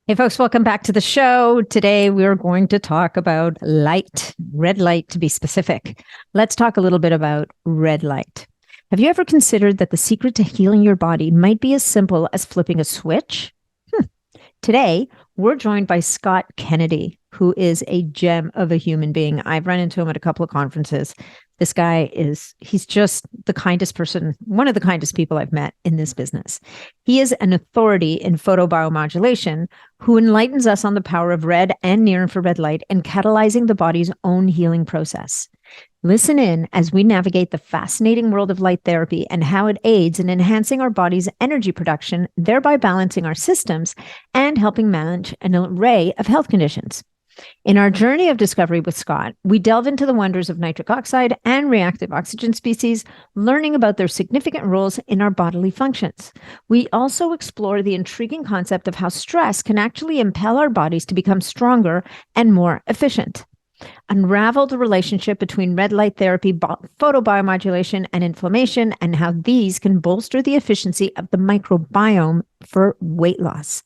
Hey, folks, welcome back to the show. Today, we're going to talk about light, red light to be specific. Let's talk a little bit about red light. Have you ever considered that the secret to healing your body might be as simple as flipping a switch? Today, we're joined by Scott Kannedy, who is a gem of a human being. I've run into him at a couple of conferences. This guy he's just the kindest person, one of the kindest people I've met in this business. He is an authority in photobiomodulation who enlightens us on the power of red and near infrared light and catalyzing the body's own healing process. Listen in as we navigate the fascinating world of light therapy and how it aids in enhancing our body's energy production, thereby balancing our systems and helping manage an array of health conditions. In our journey of discovery with Scott, we delve into the wonders of nitric oxide and reactive oxygen species, learning about their significant roles in our bodily functions. We also explore the intriguing concept of how stress can actually impel our bodies to become stronger and more efficient. Unravel the relationship between red light therapy, photobiomodulation, and inflammation, and how these can bolster the efficiency of the microbiome for weight loss.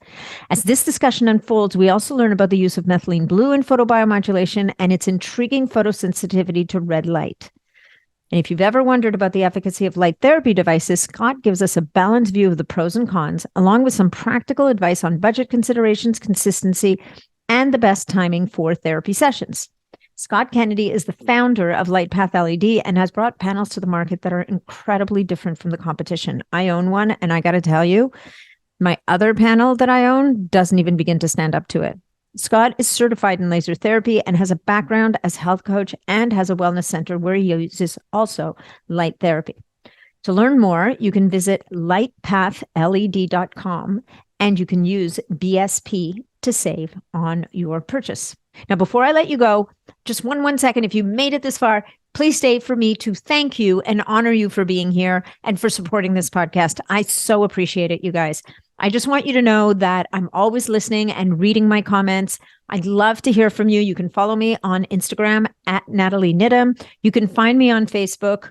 As this discussion unfolds, we also learn about the use of methylene blue in photobiomodulation and its intriguing photosensitivity to red light. And if you've ever wondered about the efficacy of light therapy devices, Scott gives us a balanced view of the pros and cons, along with some practical advice on budget considerations, consistency, and the best timing for therapy sessions. Scott Kannedy is the founder of LightPath LED and has brought panels to the market that are incredibly different from the competition. I own one, and I got to tell you, my other panel that I own doesn't even begin to stand up to it. Scott is certified in laser therapy and has a background as health coach and has a wellness center where he uses also light therapy. To learn more, you can visit lightpathled.com and you can use BSP to save on your purchase. Now, before I let you go, just one second, if you made it this far, please stay for me to thank you and honor you for being here and for supporting this podcast. I so appreciate it, you guys. I just want you to know that I'm always listening and reading my comments. I'd love to hear from you. You can follow me on Instagram at Natalie Nidham. You can find me on Facebook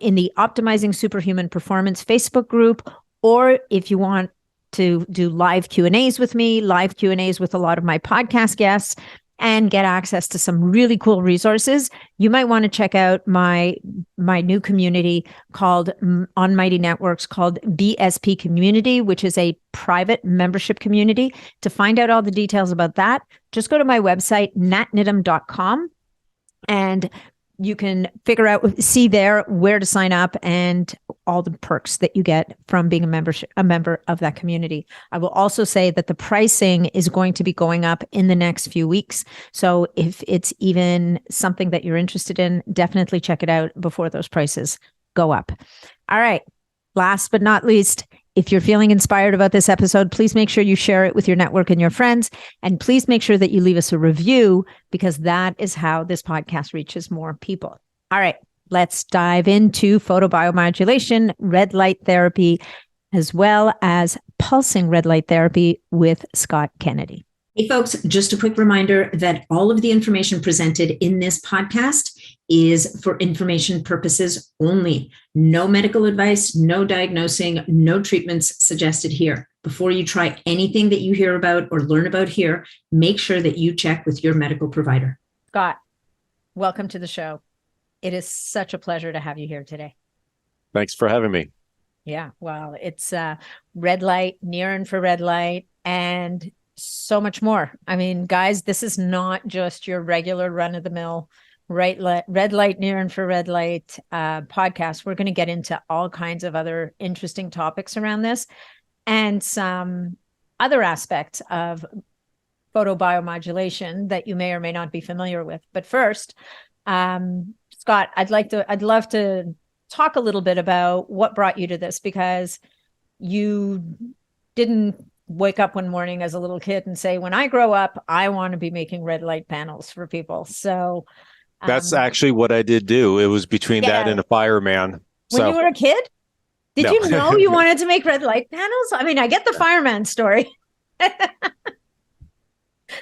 in the Optimizing Superhuman Performance Facebook group, or if you want to do live Q&As with me, live Q&As with a lot of my podcast guests, and get access to some really cool resources. You might want to check out my new community called on Mighty Networks called BSP Community, which is a private membership community. To find out all the details about that, just go to my website, natnidham.com, and you can see there where to sign up and all the perks that you get from being a member of that community. I will also say that the pricing is going to be going up in the next few weeks. So if it's even something that you're interested in, definitely check it out before those prices go up. All right. Last but not least, if you're feeling inspired about this episode, please make sure you share it with your network and your friends. And please make sure that you leave us a review, because that is how this podcast reaches more people. All right, let's dive into photobiomodulation, red light therapy, as well as pulsing red light therapy with Scott Kannedy. Hey, folks, just a quick reminder that all of the information presented in this podcast is for information purposes only. No medical advice, no diagnosing, no treatments suggested here. Before you try anything that you hear about or learn about here, make sure that you check with your medical provider. Scott, welcome to the show. It is such a pleasure to have you here today. Thanks for having me. Yeah, well, it's red light, near infrared light, and so much more. I mean, guys, this is not just your regular run-of-the-mill red light, near infrared light podcast. We're going to get into all kinds of other interesting topics around this and some other aspects of photobiomodulation that you may or may not be familiar with. But first, Scott, I'd love to talk a little bit about what brought you to this, because you didn't wake up one morning as a little kid and say, when I grow up, I want to be making red light panels for people. So that's actually what I did do. It was between that and a fireman. When you were a kid? Did you know you wanted to make red light panels? I mean, I get the fireman story.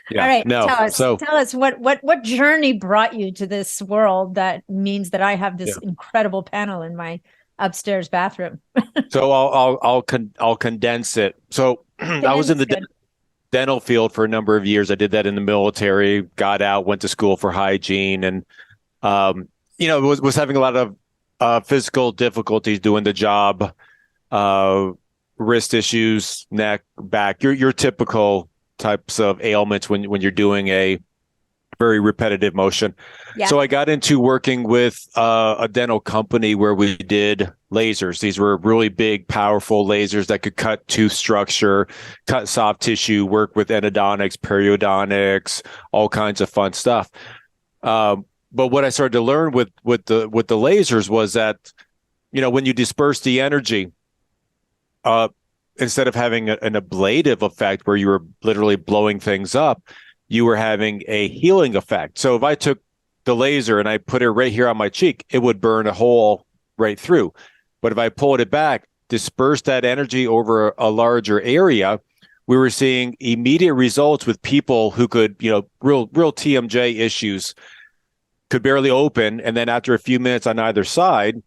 Yeah, all right. no. Tell us what journey brought you to this world that means that I have this incredible panel in my upstairs bathroom. So I'll condense it. So I was in the dental field for a number of years. I did that in the military, got out, went to school for hygiene, and was having a lot of physical difficulties doing the job, wrist issues, neck, back, your typical types of ailments when you're doing a very repetitive motion. Yeah. So I got into working with a dental company where we did lasers. These were really big, powerful lasers that could cut tooth structure, cut soft tissue, work with endodontics, periodontics, all kinds of fun stuff. But what I started to learn with the lasers was that, when you disperse the energy, instead of having an ablative effect where you were literally blowing things up, you were having a healing effect. So if I took the laser and I put it right here on my cheek, it would burn a hole right through. But if I pulled it back, dispersed that energy over a larger area, we were seeing immediate results with people who could, real TMJ issues, could barely open. And then after a few minutes on either side,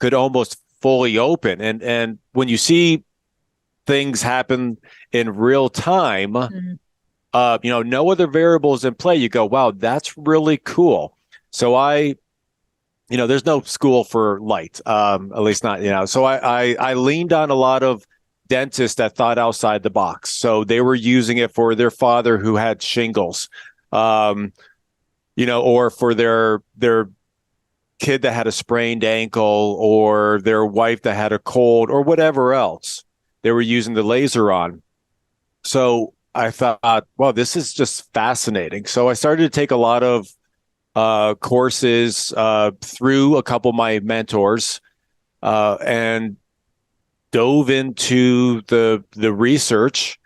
could almost fully open. And when you see things happen in real time, no other variables in play, you go, wow, that's really cool. So there's no school for light, at least not, so I leaned on a lot of dentists that thought outside the box. So they were using it for their father who had shingles, or for their kid that had a sprained ankle, or their wife that had a cold, or whatever else they were using the laser on. So I thought, well, this is just fascinating. So I started to take a lot of courses through a couple of my mentors, and dove into the research.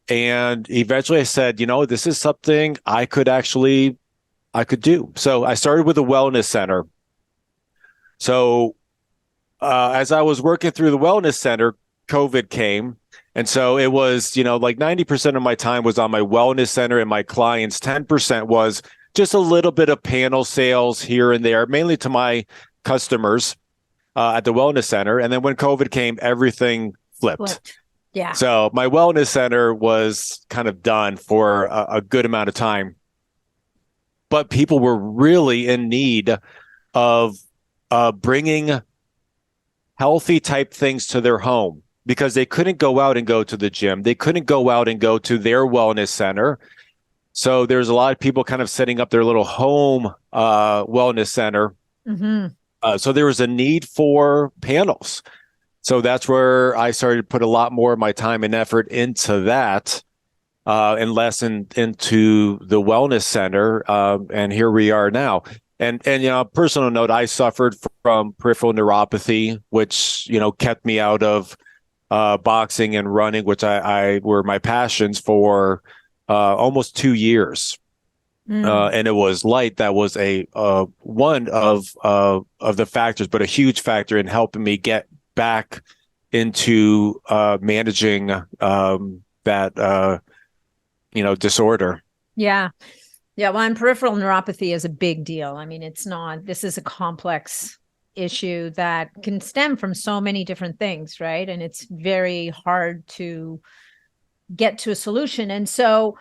And eventually I said, this is something I could do. So I started with a wellness center. So as I was working through the wellness center, COVID came. And so it was, like 90% of my time was on my wellness center, and my clients, 10% was just a little bit of panel sales here and there, mainly to my customers at the wellness center. And then when COVID came, everything flipped. Yeah. So my wellness center was kind of done for a good amount of time. But people were really in need of bringing healthy type things to their home, because they couldn't go out and go to the gym. They couldn't go out and go to their wellness center. So there's a lot of people kind of setting up their little home wellness center. So there was a need for panels. So that's where I started to put a lot more of my time and effort into that, and less into the wellness center. And here we are now. And personal note, I suffered from peripheral neuropathy, which, kept me out of boxing and running, which I were my passions for almost 2 years. And it was light that was a one of the factors, but a huge factor in helping me get back into managing that disorder. Yeah. Yeah. Well, and peripheral neuropathy is a big deal. I mean, this is a complex issue that can stem from so many different things, right? And it's very hard to get to a solution. And so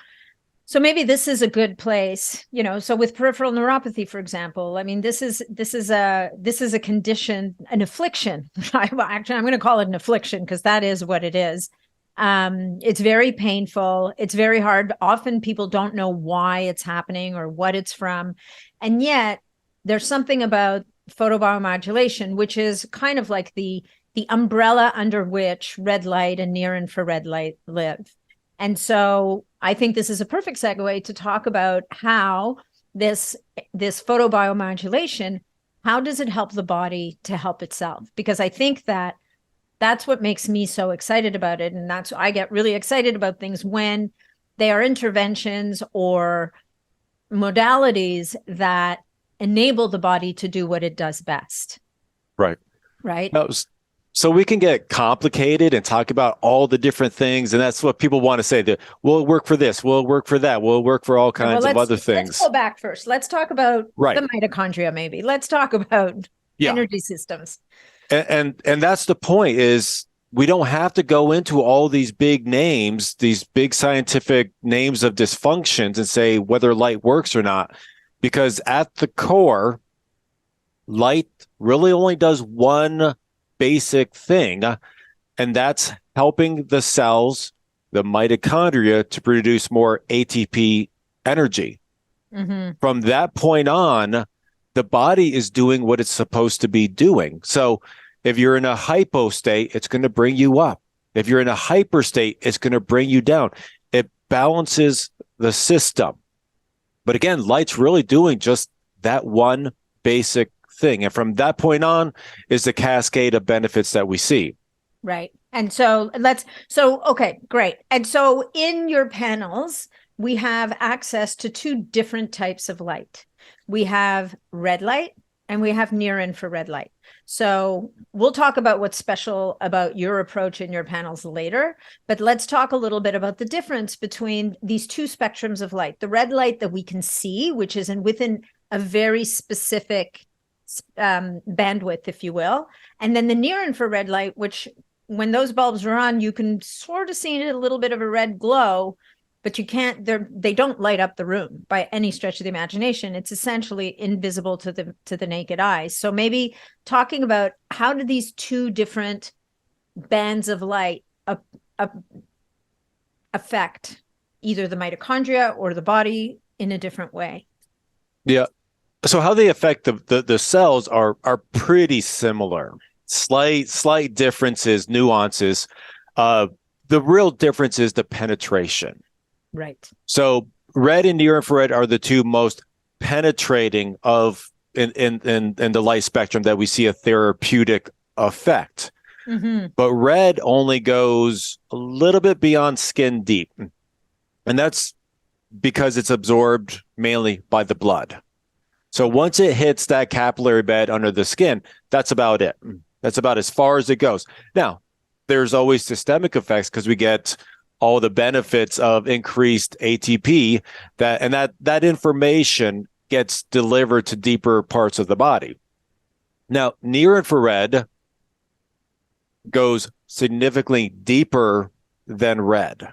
maybe this is a good place, so with peripheral neuropathy, for example, I mean, this is a condition, an affliction. I'm going to call it an affliction, because that is what it is. It's very painful. It's very hard. Often people don't know why it's happening or what it's from. And yet there's something about photobiomodulation, which is kind of like the umbrella under which red light and near infrared light live. And so I think this is a perfect segue to talk about how this photobiomodulation, how does it help the body to help itself? Because I think that's what makes me so excited about it. And I get really excited about things when they are interventions or modalities that enable the body to do what it does best. Right. Right. So we can get complicated and talk about all the different things. And that's what people want to say. That will work for this, will work for that, will work for all kinds of other things. Let's go back first. Let's talk about the mitochondria, maybe. Let's talk about energy systems. And that's the point is, we don't have to go into all these big names, these big scientific names of dysfunctions and say whether light works or not, because at the core, light really only does one basic thing, and that's helping the cells, the mitochondria, to produce more ATP energy. Mm-hmm. From that point on, the body is doing what it's supposed to be doing. So if you're in a hypo state, it's going to bring you up. If you're in a hyper state, it's going to bring you down. It balances the system. But again, light's really doing just that one basic thing. And from that point on is the cascade of benefits that we see. Right. And so okay, great. And so in your panels, we have access to two different types of light. We have red light and we have near infrared light. So we'll talk about what's special about your approach in your panels later, but let's talk a little bit about the difference between these two spectrums of light. The red light that we can see, which is within a very specific bandwidth, if you will, and then the near infrared light, which when those bulbs are on, you can sort of see a little bit of a red glow, but you can't, they don't light up the room by any stretch of the imagination. It's essentially invisible to the naked eye. So maybe talking about how do these two different bands of light affect either the mitochondria or the body in a different way. Yeah. So how they affect the cells are pretty similar. Slight differences, nuances. The real difference is the penetration. Right. So red and near infrared are the two most penetrating in the light spectrum that we see a therapeutic effect. Mm-hmm. But red only goes a little bit beyond skin deep. And that's because it's absorbed mainly by the blood. So once it hits that capillary bed under the skin, that's about it. That's about as far as it goes. Now, there's always systemic effects because we get all the benefits of increased ATP that information gets delivered to deeper parts of the body. Now, near infrared goes significantly deeper than red.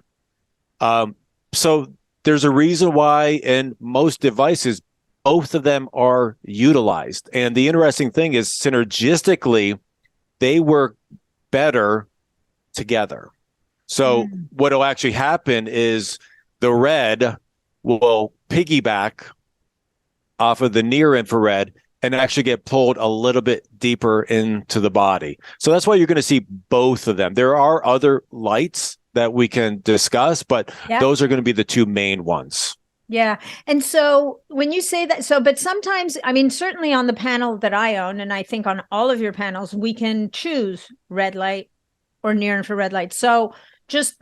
So there's a reason why in most devices, both of them are utilized. And the interesting thing is synergistically, they work better together. So what will actually happen is the red will piggyback off of the near infrared and actually get pulled a little bit deeper into the body. So that's why you're going to see both of them. There are other lights that we can discuss, but those are going to be the two main ones. Yeah. And so when you say that, but sometimes, I mean, certainly on the panel that I own, and I think on all of your panels, we can choose red light or near infrared light. So just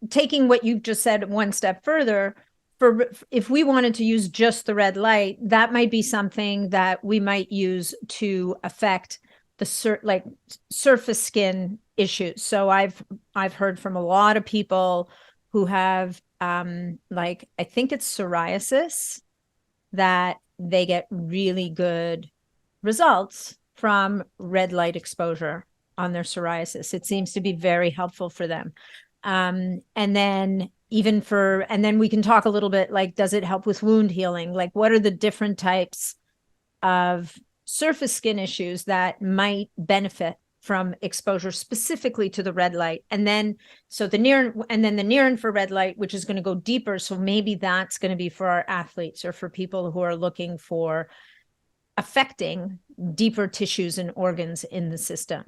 taking what you've just said one step further, if we wanted to use just the red light, that might be something that we might use to affect the surface skin issues. So I've heard from a lot of people who have I think it's psoriasis, that they get really good results from red light exposure on their psoriasis. It seems to be very helpful for them. And then we can talk a little bit, like, does it help with wound healing? Like, what are the different types of surface skin issues that might benefit from exposure specifically to the red light? And then the near infrared light, which is going to go deeper. So maybe that's going to be for our athletes or for people who are looking for affecting deeper tissues and organs in the system.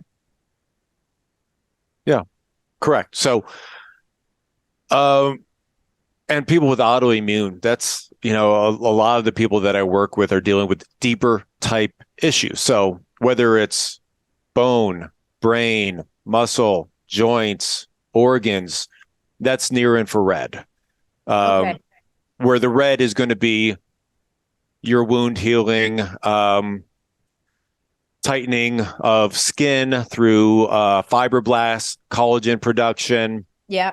Yeah, correct. So, and people with autoimmune, that's, a lot of the people that I work with are dealing with deeper type issues. So whether it's bone, brain, muscle, joints, organs, that's near infrared. Where the red is going to be your wound healing, tightening of skin through fibroblasts, collagen production. Yeah.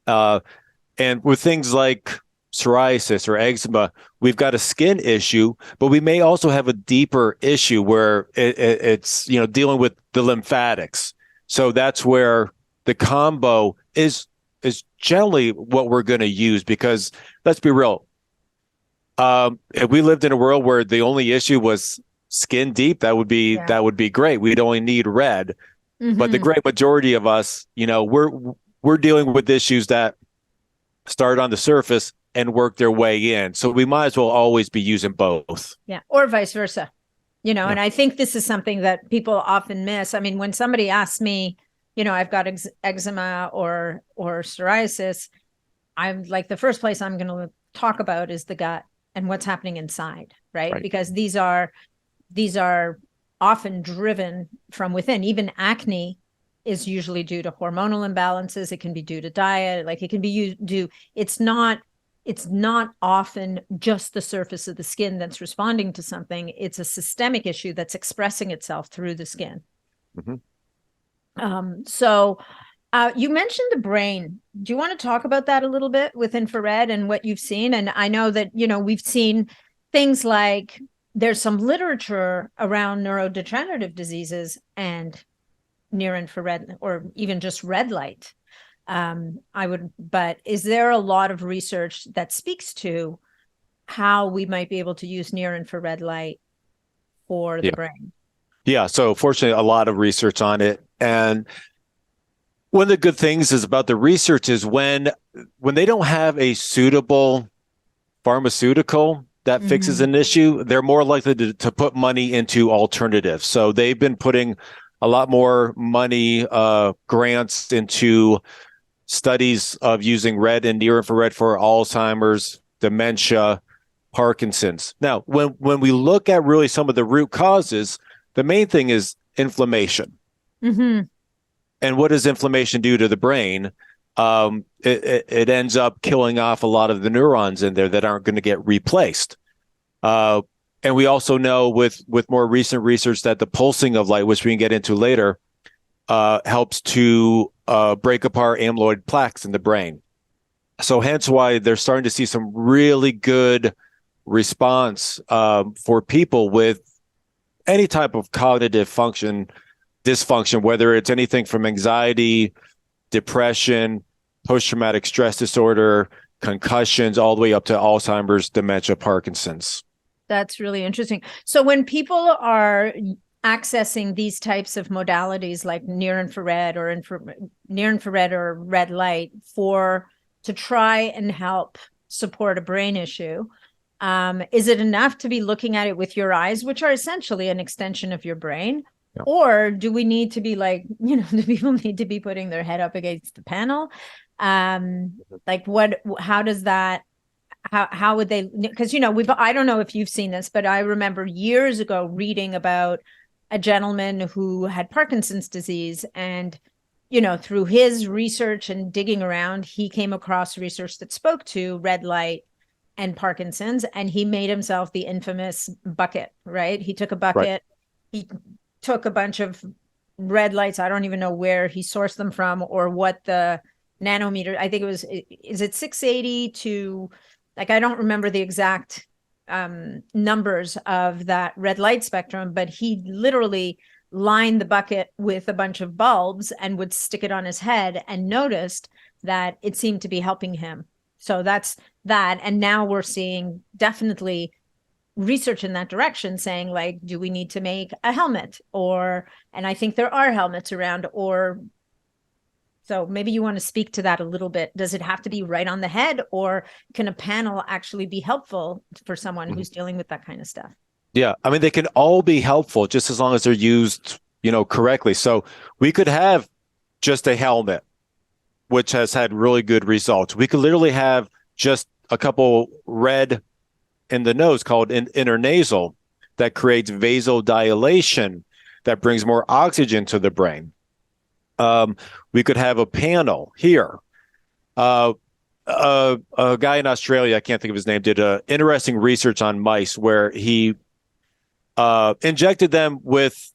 And with things like psoriasis or eczema, we've got a skin issue, but we may also have a deeper issue where it's dealing with the lymphatics. So that's where the combo is generally what we're going to use, because let's be real. If we lived in a world where the only issue was skin deep, that would be great. We'd only need red. But the great majority of us, we're dealing with issues that start on the surface and work their way in. So we might as well always be using both. Yeah. Or vice versa. And I think this is something that people often miss. I mean, when somebody asks me, I've got eczema or psoriasis, I'm like, the first place I'm going to talk about is the gut and what's happening inside, right? Because these are often driven from within. Even acne is usually due to hormonal imbalances. It can be due to diet. Like, it can be due. It's not often just the surface of the skin that's responding to something. It's a systemic issue that's expressing itself through the skin. So you mentioned the brain. Do you want to talk about that a little bit with infrared and what you've seen? And I know that, we've seen things like there's some literature around neurodegenerative diseases and near infrared, or even just red light. But is there a lot of research that speaks to how we might be able to use near infrared light for the brain? Yeah. So fortunately, a lot of research on it. And one of the good things is about the research is when they don't have a suitable pharmaceutical that fixes an issue, they're more likely to put money into alternatives. So they've been putting a lot more money, grants into studies of using red and near infrared for Alzheimer's, dementia, Parkinson's. Now, when we look at really some of the root causes, the main thing is inflammation. And what does inflammation do to the brain? It ends up killing off a lot of the neurons in there that aren't going to get replaced. And we also know with more recent research that the pulsing of light, which we can get into later, helps to break apart amyloid plaques in the brain. So hence why they're starting to see some really good response for people with any type of cognitive function dysfunction, whether it's anything from anxiety, depression, post-traumatic stress disorder, concussions, all the way up to Alzheimer's, dementia, Parkinson's. That's really interesting. So when people are accessing these types of modalities like near infrared or red light to try and help support a brain issue, is it enough to be looking at it with your eyes, which are essentially an extension of your brain? Yeah. Or do we need to be like, do people need to be putting their head up against the panel? How does that, how would they, because, I don't know if you've seen this, but I remember years ago reading about a gentleman who had Parkinson's disease, and, through his research and digging around, he came across research that spoke to red light and Parkinson's, and he made himself the infamous bucket, right? He took a bucket, he took a bunch of red lights. I don't even know where he sourced them from or what the nanometer, I think it was, is it 680 to, I don't remember the exact numbers of that red light spectrum, but he literally lined the bucket with a bunch of bulbs and would stick it on his head and noticed that it seemed to be helping him. So that's that. And now we're seeing definitely research in that direction saying, like, do we need to make a helmet? And I think there are helmets around, so maybe you want to speak to that a little bit. Does it have to be right on the head, or can a panel actually be helpful for someone who's dealing with that kind of stuff? Yeah, I mean, they can all be helpful just as long as they're used, correctly. So we could have just a helmet, which has had really good results. We could literally have just a couple red in the nose called intranasal that creates vasodilation that brings more oxygen to the brain. We could have a panel here. A guy in Australia, I can't think of his name, did interesting research on mice where he injected them with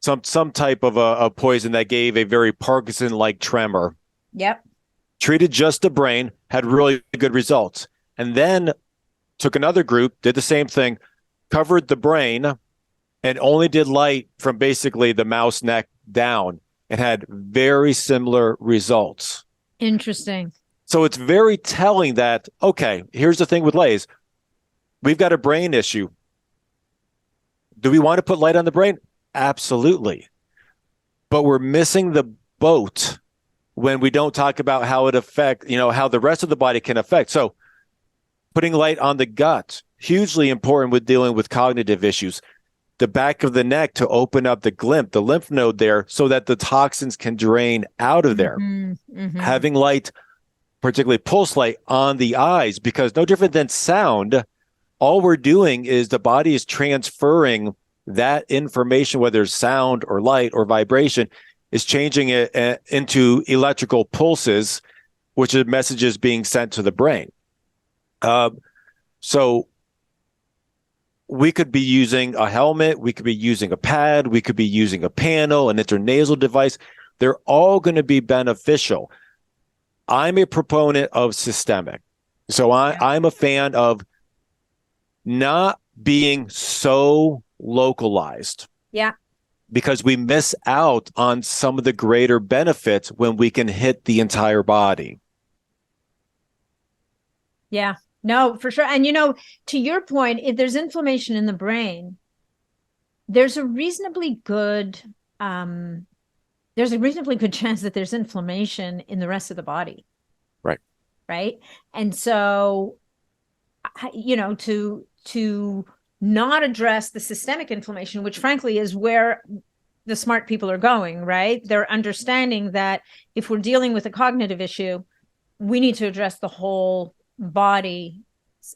some type of a poison that gave a very Parkinson-like tremor. Yep. Treated just the brain, had really good results. And then took another group, did the same thing, covered the brain, and only did light from basically the mouse neck down. and had very similar results. Interesting. So it's very telling that, okay, here's the thing with lays. We've got a brain issue. Do we want to put light on the brain? Absolutely. But we're missing the boat when we don't talk about how it affects, how the rest of the body can affect. So putting light on the gut, hugely important with dealing with cognitive issues. The back of the neck to open up the lymph node there so that the toxins can drain out of there. Having light, particularly pulse light on the eyes, because no different than sound, all we're doing is the body is transferring that information, whether it's sound or light or vibration, is changing it into electrical pulses, which are messages being sent to the brain. So we could be using a helmet, we could be using a pad, we could be using a panel, an intranasal device. They're all going to be beneficial. I'm a proponent of systemic. So I'm a fan of not being so localized. Yeah. Because we miss out on some of the greater benefits when we can hit the entire body. Yeah. No, for sure. And, to your point, if there's inflammation in the brain, there's a reasonably good chance that there's inflammation in the rest of the body. Right. Right. And so, to not address the systemic inflammation, which frankly is where the smart people are going, right? They're understanding that if we're dealing with a cognitive issue, we need to address the whole body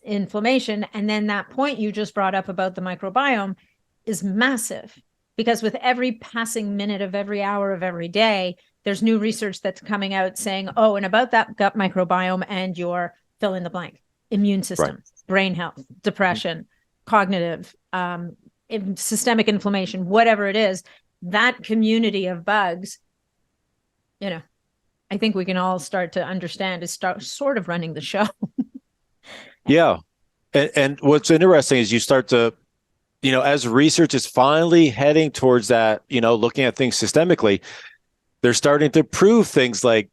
inflammation. And then that point you just brought up about the microbiome is massive, because with every passing minute of every hour of every day, there's new research that's coming out saying, oh, and about that gut microbiome and your fill in the blank, immune system, right, brain health, depression, cognitive, systemic inflammation, whatever it is, that community of bugs, I think we can all start to understand is sort of running the show. Yeah. And what's interesting is you start to, as research is finally heading towards that, looking at things systemically, they're starting to prove things like,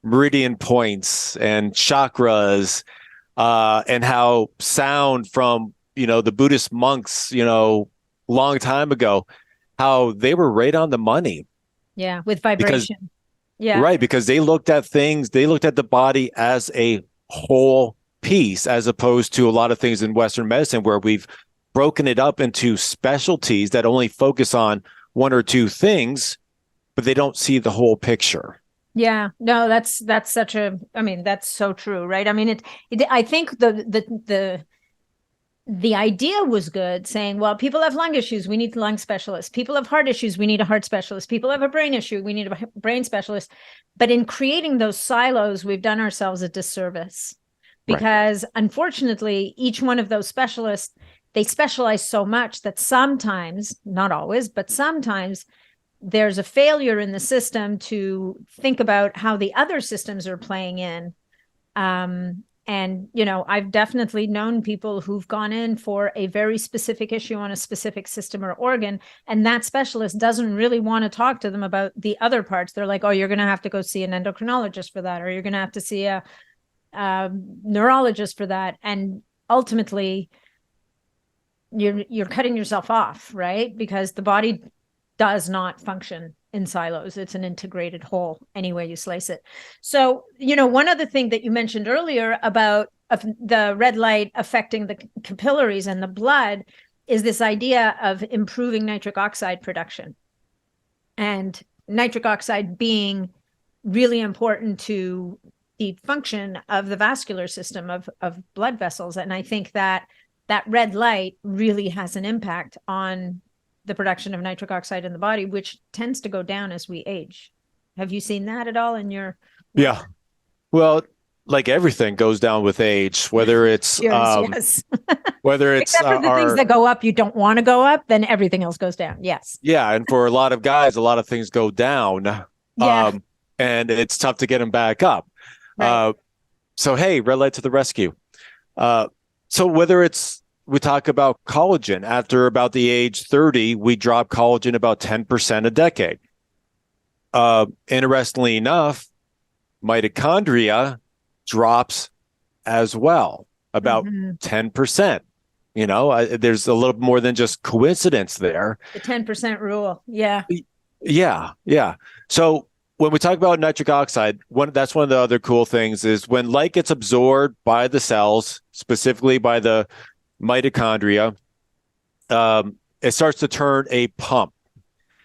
meridian points and chakras, and how sound from, the Buddhist monks, long time ago, how they were right on the money. Yeah, with vibration. Right, because they looked at the body as a whole piece, as opposed to a lot of things in Western medicine where we've broken it up into specialties that only focus on one or two things, but they don't see the whole picture. Yeah, no, that's so true, right? I mean, I think the idea was good, saying, well, people have lung issues, we need lung specialists. People have heart issues, we need a heart specialist. People have a brain issue, we need a brain specialist. But in creating those silos, we've done ourselves a disservice, because unfortunately, each one of those specialists, they specialize so much that sometimes, not always, but sometimes there's a failure in the system to think about how the other systems are playing in. And, I've definitely known people who've gone in for a very specific issue on a specific system or organ, and that specialist doesn't really want to talk to them about the other parts. They're like, oh, you're going to have to go see an endocrinologist for that, or you're going to have to see a neurologist for that. And ultimately, you're cutting yourself off, right? Because the body does not function in silos. It's an integrated whole, any way you slice it. So, one other thing that you mentioned earlier about the red light affecting the capillaries and the blood is this idea of improving nitric oxide production. And nitric oxide being really important to the function of the vascular system of blood vessels. And I think that red light really has an impact on the production of nitric oxide in the body, which tends to go down as we age. Have you seen that at all in your? Yeah. Well, like everything goes down with age, whether it's, yes. whether it's except for the things that go up, you don't want to go up, then everything else goes down. Yes. Yeah. And for a lot of guys, a lot of things go down. Yeah. And it's tough to get them back up. Right. So, hey, red light to the rescue. So whether it's we talk about collagen. After about the age 30, we drop collagen about 10% a decade. Interestingly enough, mitochondria drops as well, about 10%. There's a little more than just coincidence there. The 10% rule. Yeah. Yeah. So when we talk about nitric oxide, that's one of the other cool things is when light gets absorbed by the cells, specifically by the mitochondria, it starts to turn a pump.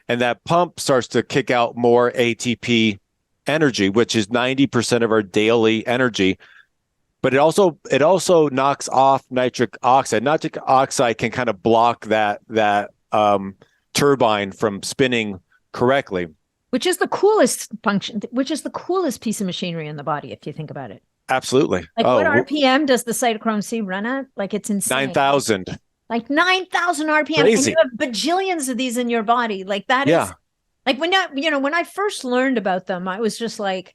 And that pump starts to kick out more ATP energy, which is 90% of our daily energy. But it also knocks off nitric oxide. Nitric oxide can kind of block that turbine from spinning correctly. Which is the coolest function, which is the coolest piece of machinery in the body, if you think about it. Absolutely. Like what RPM does the cytochrome C run at? Like it's insane. 9,000. Like 9,000 RPM. Crazy. And you have bajillions of these in your body. Like that is like when I first learned about them, I was just like,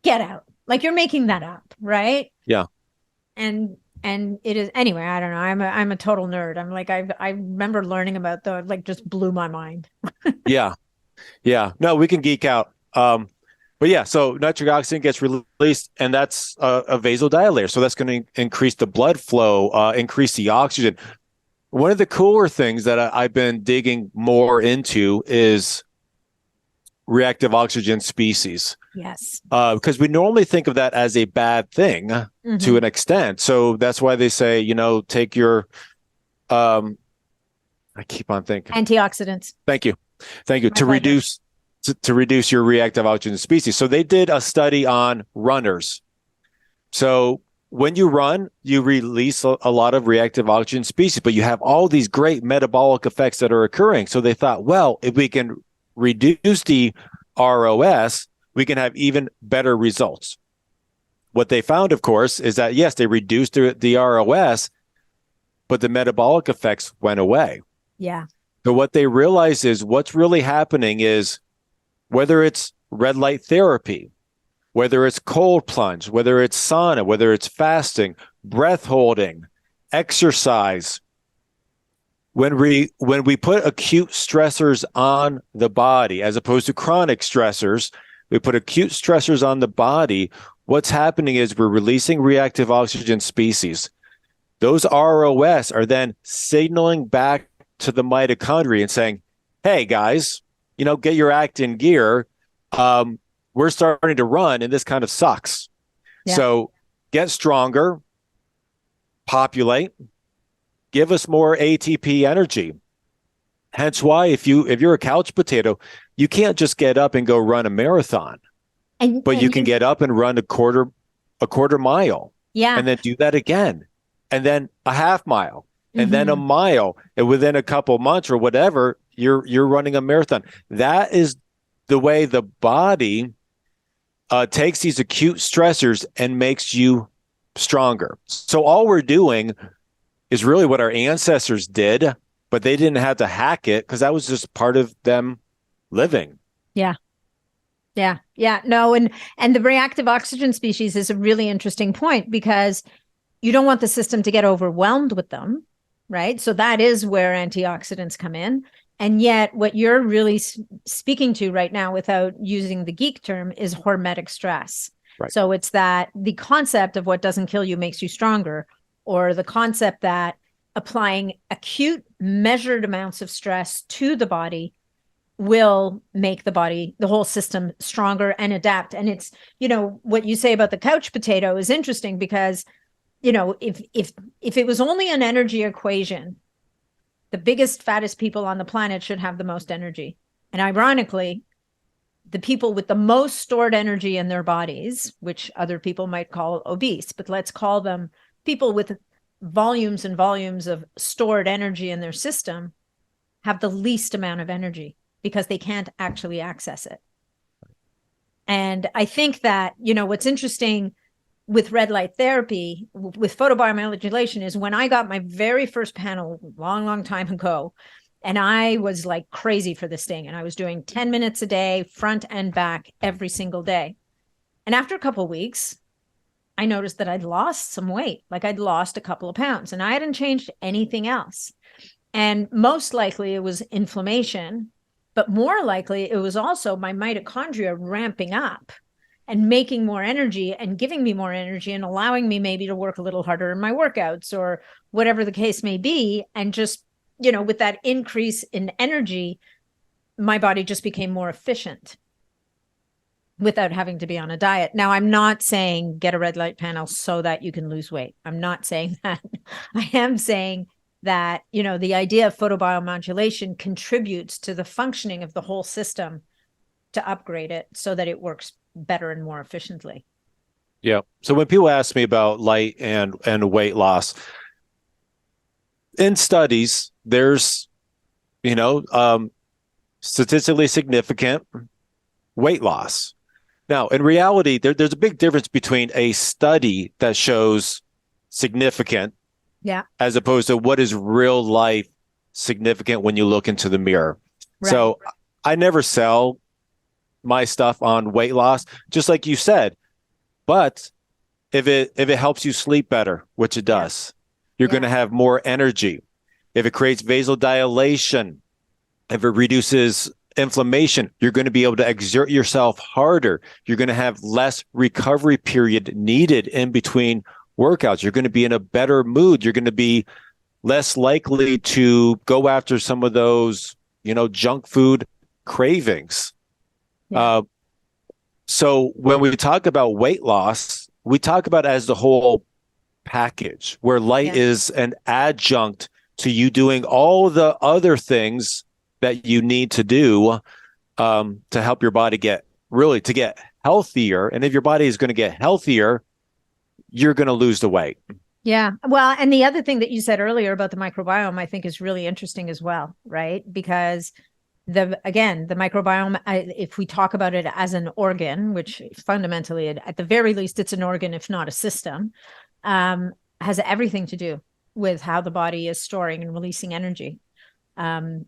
get out. Like you're making that up, right? Yeah. And it is anyway, I don't know. I'm a total nerd. I'm like, I remember learning about like just blew my mind. Yeah. No, we can geek out. But yeah, so nitric oxide gets released, and that's a vasodilator. So that's going to increase the blood flow, increase the oxygen. One of the cooler things that I've been digging more into is reactive oxygen species. Yes. Because we normally think of that as a bad thing to an extent. So that's why they say, take your, I keep on thinking. Antioxidants. Thank you. To reduce your reactive oxygen species. So they did a study on runners. So when you run, you release a lot of reactive oxygen species, but you have all these great metabolic effects that are occurring. So they thought, well, if we can reduce the ROS, we can have even better results. What they found, of course, is that, yes, they reduced the ROS, but the metabolic effects went away. Yeah. So what they realize is what's really happening is whether it's red light therapy, whether it's cold plunge, whether it's sauna, whether it's fasting, breath holding, exercise, when we put acute stressors on the body as opposed to chronic stressors, we put acute stressors on the body, what's happening is we're releasing reactive oxygen species. Those ROS are then signaling back to the mitochondria and saying, hey, guys, get your act in gear. We're starting to run and this kind of sucks. Yeah. So get stronger, populate, give us more ATP energy. Hence why if you're a couch potato, you can't just get up and go run a marathon, but you can get up and run a quarter mile. Yeah. And then do that again. And then a half mile and then a mile. And within a couple months or whatever, you're running a marathon. That is the way the body takes these acute stressors and makes you stronger. So all we're doing is really what our ancestors did, but they didn't have to hack it because that was just part of them living. Yeah. No, and the reactive oxygen species is a really interesting point because you don't want the system to get overwhelmed with them, right? So that is where antioxidants come in. And yet what you're really speaking to right now without using the geek term is hormetic stress. Right. So it's that the concept of what doesn't kill you makes you stronger, or the concept that applying acute measured amounts of stress to the body will make the whole system stronger and adapt. And it's, what you say about the couch potato is interesting because, if it was only an energy equation, the biggest, fattest people on the planet should have the most energy. And ironically, the people with the most stored energy in their bodies, which other people might call obese, but let's call them people with volumes and volumes of stored energy in their system, have the least amount of energy because they can't actually access it. And I think that, what's interesting with red light therapy, with photobiomodulation, is when I got my very first panel long time ago, and I was like crazy for this thing, and I was doing 10 minutes a day, front and back, every single day. And after a couple of weeks, I noticed that I'd lost some weight, like I'd lost a couple of pounds, and I hadn't changed anything else. And most likely it was inflammation, but more likely it was also my mitochondria ramping up and making more energy and giving me more energy and allowing me maybe to work a little harder in my workouts or whatever the case may be. And just, with that increase in energy, my body just became more efficient without having to be on a diet. Now, I'm not saying get a red light panel so that you can lose weight. I'm not saying that. I am saying that, the idea of photobiomodulation contributes to the functioning of the whole system to upgrade it so that it works better and more efficiently. Yeah. So when people ask me about light and weight loss, in studies, there's, statistically significant weight loss. Now, in reality, there's a big difference between a study that shows significant, as opposed to what is real life significant when you look into the mirror. Right. So I never sell my stuff on weight loss, just like you said. But if it helps you sleep better, which it does, you're going to have more energy. If it creates vasodilation, if it reduces inflammation, you're going to be able to exert yourself harder. You're going to have less recovery period needed in between workouts. You're going to be in a better mood. You're going to be less likely to go after some of those, junk food cravings. Yeah. So when we talk about weight loss, we talk about it as the whole package, where light is an adjunct to you doing all the other things that you need to do to help your body get healthier. And if your body is going to get healthier, you're going to lose the weight. Yeah. Well, and the other thing that you said earlier about the microbiome, I think is really interesting as well, right? Because the microbiome, if we talk about it as an organ, which fundamentally, at the very least, it's an organ, if not a system, has everything to do with how the body is storing and releasing energy. And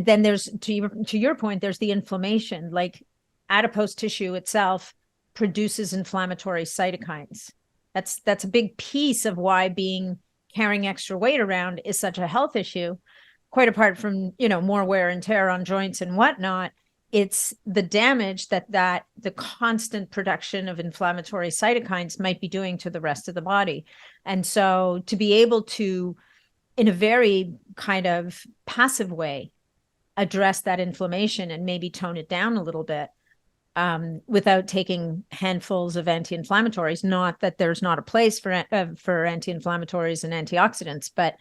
then there's, to your point, there's the inflammation, like adipose tissue itself produces inflammatory cytokines. That's a big piece of why carrying extra weight around is such a health issue, quite apart from, more wear and tear on joints and whatnot. It's the damage that the constant production of inflammatory cytokines might be doing to the rest of the body. And so to be able to, in a very kind of passive way, address that inflammation and maybe tone it down a little bit, without taking handfuls of anti-inflammatories. Not that there's not a place for anti-inflammatories and antioxidants, but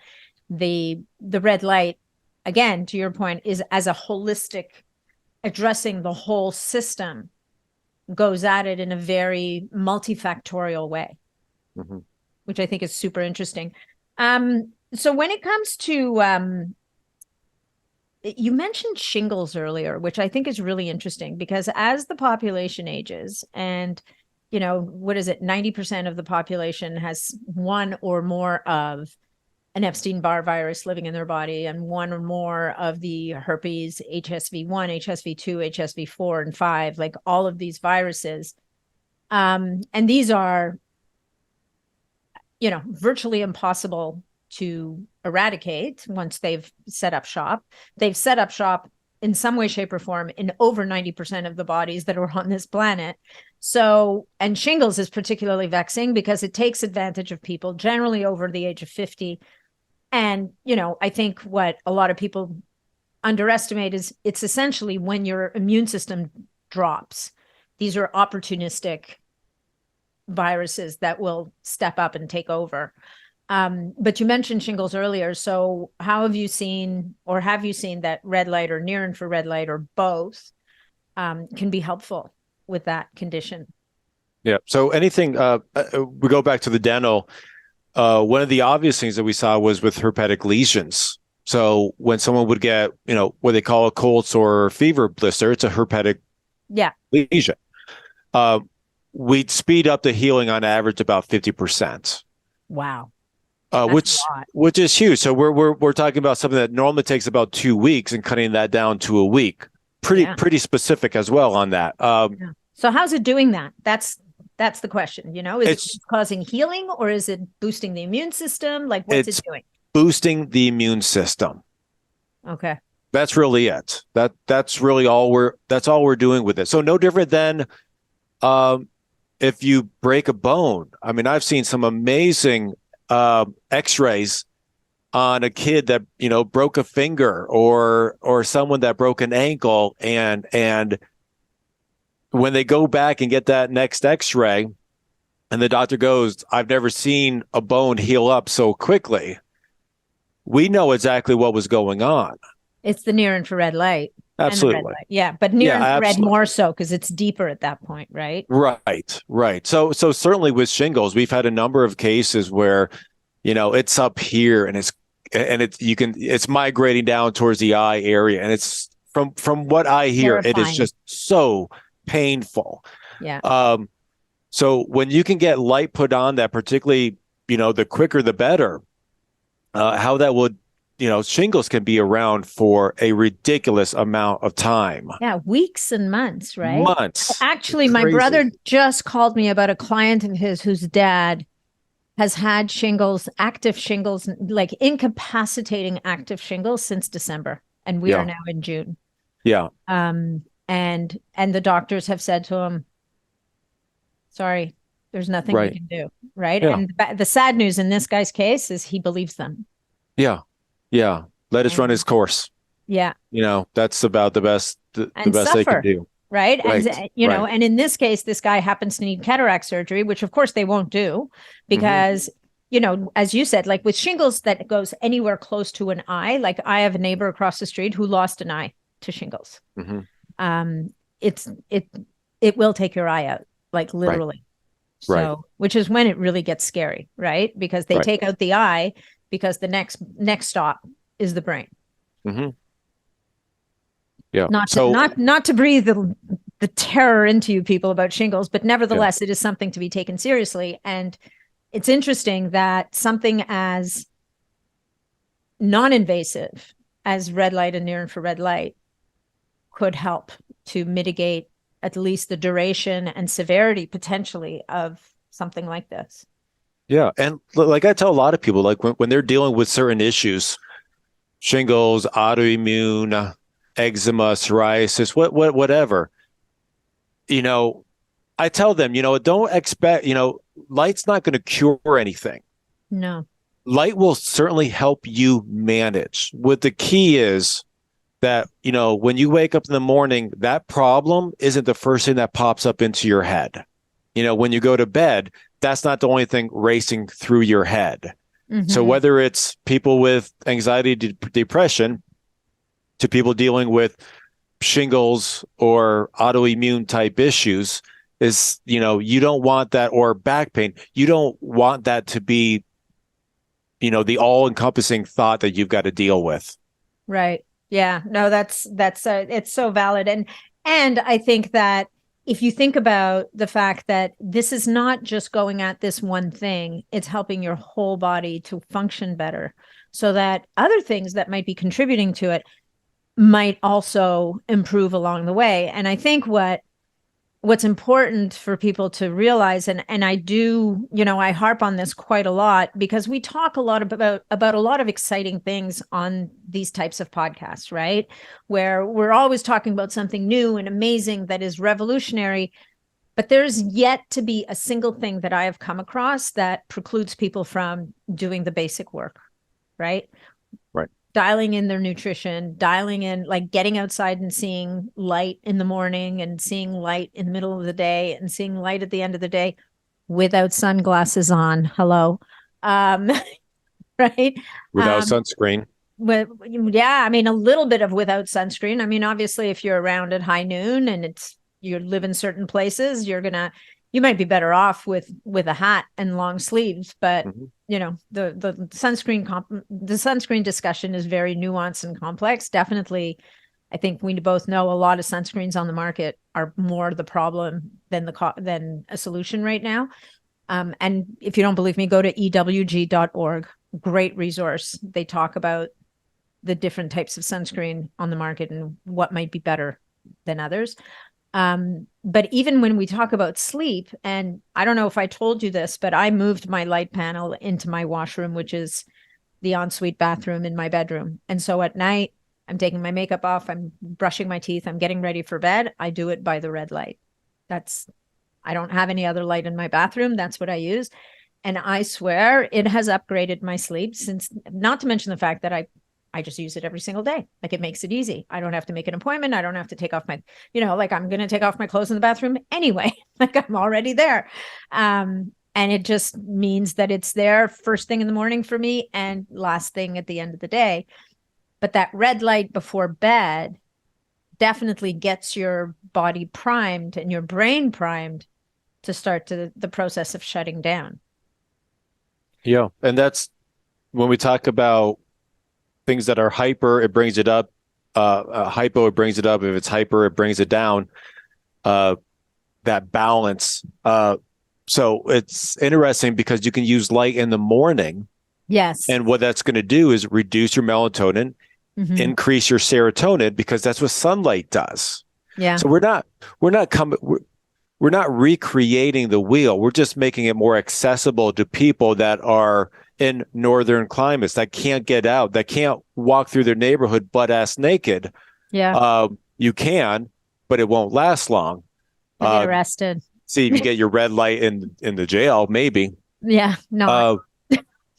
the red light, again, to your point, is as a holistic, addressing the whole system, goes at it in a very multifactorial way, which I think is super interesting. So when it comes to, you mentioned shingles earlier, which I think is really interesting, because as the population ages and, 90% of the population has one or more of an Epstein-Barr virus living in their body, and one or more of the herpes, HSV1, HSV2, HSV4, and 5, like all of these viruses. And these are, virtually impossible to eradicate once they've set up shop. They've set up shop in some way, shape, or form in over 90% of the bodies that are on this planet. So, and shingles is particularly vexing because it takes advantage of people generally over the age of 50. And, I think what a lot of people underestimate is it's essentially when your immune system drops. These are opportunistic viruses that will step up and take over. But you mentioned shingles earlier. So how have you seen that red light or near infrared light or both can be helpful with that condition? Yeah. So anything, we go back to the dental. One of the obvious things that we saw was with herpetic lesions. So when someone would get, what they call a cold sore or fever blister, it's a herpetic lesion. We'd speed up the healing on average about 50%. Wow. Which is huge. So we're talking about something that normally takes about 2 weeks and cutting that down to a week. Pretty specific as well on that. So how's it doing that? That's That's the question. Is it causing healing, or is it boosting the immune system? Like, what's it doing? Boosting the immune system. Okay. That's really it. That's really all we're doing with it. So no different than if you break a bone. I mean, I've seen some amazing x-rays on a kid that, broke a finger or someone that broke an ankle, and when they go back and get that next x-ray and the doctor goes, "I've never seen a bone heal up so quickly," we know exactly what was going on. It's the near infrared light. Absolutely. And the red light. Yeah, but near infrared more so because it's deeper at that point, right? Right. So certainly with shingles, we've had a number of cases where, it's up here and it's migrating down towards the eye area, and it's from what I hear, terrifying. It is just so painful. Yeah. So when you can get light put on that, particularly, the quicker the better. How that would, shingles can be around for a ridiculous amount of time. Yeah, weeks and months, right? Months. Actually, my brother just called me about a client of his whose dad has had shingles, active shingles, like incapacitating active shingles since December. And we are now in June. Yeah. And the doctors have said to him, sorry, there's nothing we can do. Right. Yeah. And the sad news in this guy's case is he believes them. Yeah. Yeah. Let us run his course. Yeah. That's about the best they can do. Right. And, and in this case, this guy happens to need cataract surgery, which of course they won't do because, as you said, like with shingles that goes anywhere close to an eye, like I have a neighbor across the street who lost an eye to shingles. Mm-hmm. It will take your eye out, like literally. So, which is when it really gets scary, right? Because they take out the eye because the next stop is the brain. Mm-hmm. Yeah. Not to breathe the terror into you people about shingles, but nevertheless, it is something to be taken seriously. And it's interesting that something as non-invasive as red light and near infrared light could help to mitigate at least the duration and severity potentially of something like this. Yeah. And like I tell a lot of people, like when they're dealing with certain issues, shingles, autoimmune, eczema, psoriasis, whatever, I tell them, don't expect, light's not going to cure anything. No. Light will certainly help you manage. What the key is that, when you wake up in the morning, that problem isn't the first thing that pops up into your head. When you go to bed, that's not the only thing racing through your head. Mm-hmm. So whether it's people with anxiety, depression, to people dealing with shingles or autoimmune type issues, is, you don't want that, or back pain. You don't want that to be, the all encompassing thought that you've got to deal with. Right. Yeah, no, that's it's so valid. And I think that if you think about the fact that this is not just going at this one thing, it's helping your whole body to function better so that other things that might be contributing to it might also improve along the way. And I think what's important for people to realize, and I do, I harp on this quite a lot because we talk a lot about a lot of exciting things on these types of podcasts, right? Where we're always talking about something new and amazing that is revolutionary, but there's yet to be a single thing that I have come across that precludes people from doing the basic work, right? Right. Dialing in their nutrition, dialing in, like getting outside and seeing light in the morning and seeing light in the middle of the day and seeing light at the end of the day without sunglasses on. Hello. Right. Without sunscreen. I mean, a little bit of without sunscreen. I mean, obviously if you're around at high noon and you live in certain places, you might be better off with a hat and long sleeves, but the sunscreen discussion is very nuanced and complex. Definitely, I think we both know a lot of sunscreens on the market are more the problem than a solution right now. And if you don't believe me, go to ewg.org. Great resource. They talk about the different types of sunscreen on the market and what might be better than others. But even when we talk about sleep, and I don't know if I told you this, but I moved my light panel into my washroom, which is the ensuite bathroom in my bedroom. And so at night, I'm taking my makeup off, I'm brushing my teeth, I'm getting ready for bed. I do it by the red light. I don't have any other light in my bathroom. That's what I use. And I swear it has upgraded my sleep, since, not to mention the fact that I just use it every single day. Like, it makes it easy. I don't have to make an appointment. I don't have to take off my, like, I'm going to take off my clothes in the bathroom anyway. Like, I'm already there. And it just means that it's there first thing in the morning for me and last thing at the end of the day. But that red light before bed definitely gets your body primed and your brain primed to start the process of shutting down. Yeah. And that's when we talk about things that are hyper, it brings it up. Hypo, it brings it up. If it's hyper, it brings it down. That balance. So it's interesting because you can use light in the morning. Yes. And what that's going to do is reduce your melatonin, increase your serotonin, because that's what sunlight does. Yeah. So we're not recreating the wheel. We're just making it more accessible to people that are in northern climates, that can't get out, that can't walk through their neighborhood butt ass naked. Yeah. You can, but it won't last long. You'll get arrested. See if you get your red light in the jail, maybe. Yeah. No.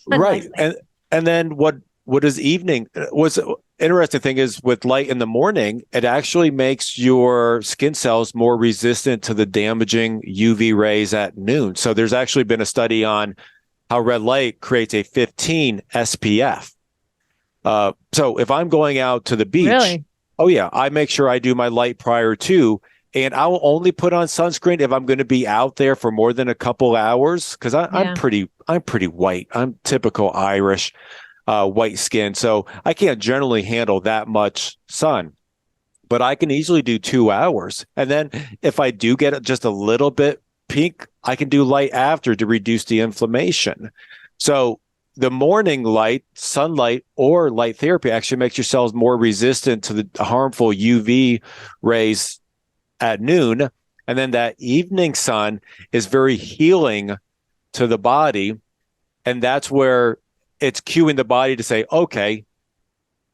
Right. And then what is evening? What's interesting thing is, with light in the morning, it actually makes your skin cells more resistant to the damaging UV rays at noon. So there's actually been a study on how red light creates a 15 SPF. So if I'm going out to the beach, really? Oh yeah, I make sure I do my light prior to, and I will only put on sunscreen if I'm going to be out there for more than a couple hours, because I'm pretty white. I'm typical Irish white skin, so I can't generally handle that much sun. But I can easily do 2 hours, and then if I do get just a little bit pink, I can do light after to reduce the inflammation. So the morning light, sunlight, or light therapy actually makes your cells more resistant to the harmful UV rays at noon. And then that evening sun is very healing to the body. And that's where it's cueing the body to say, okay,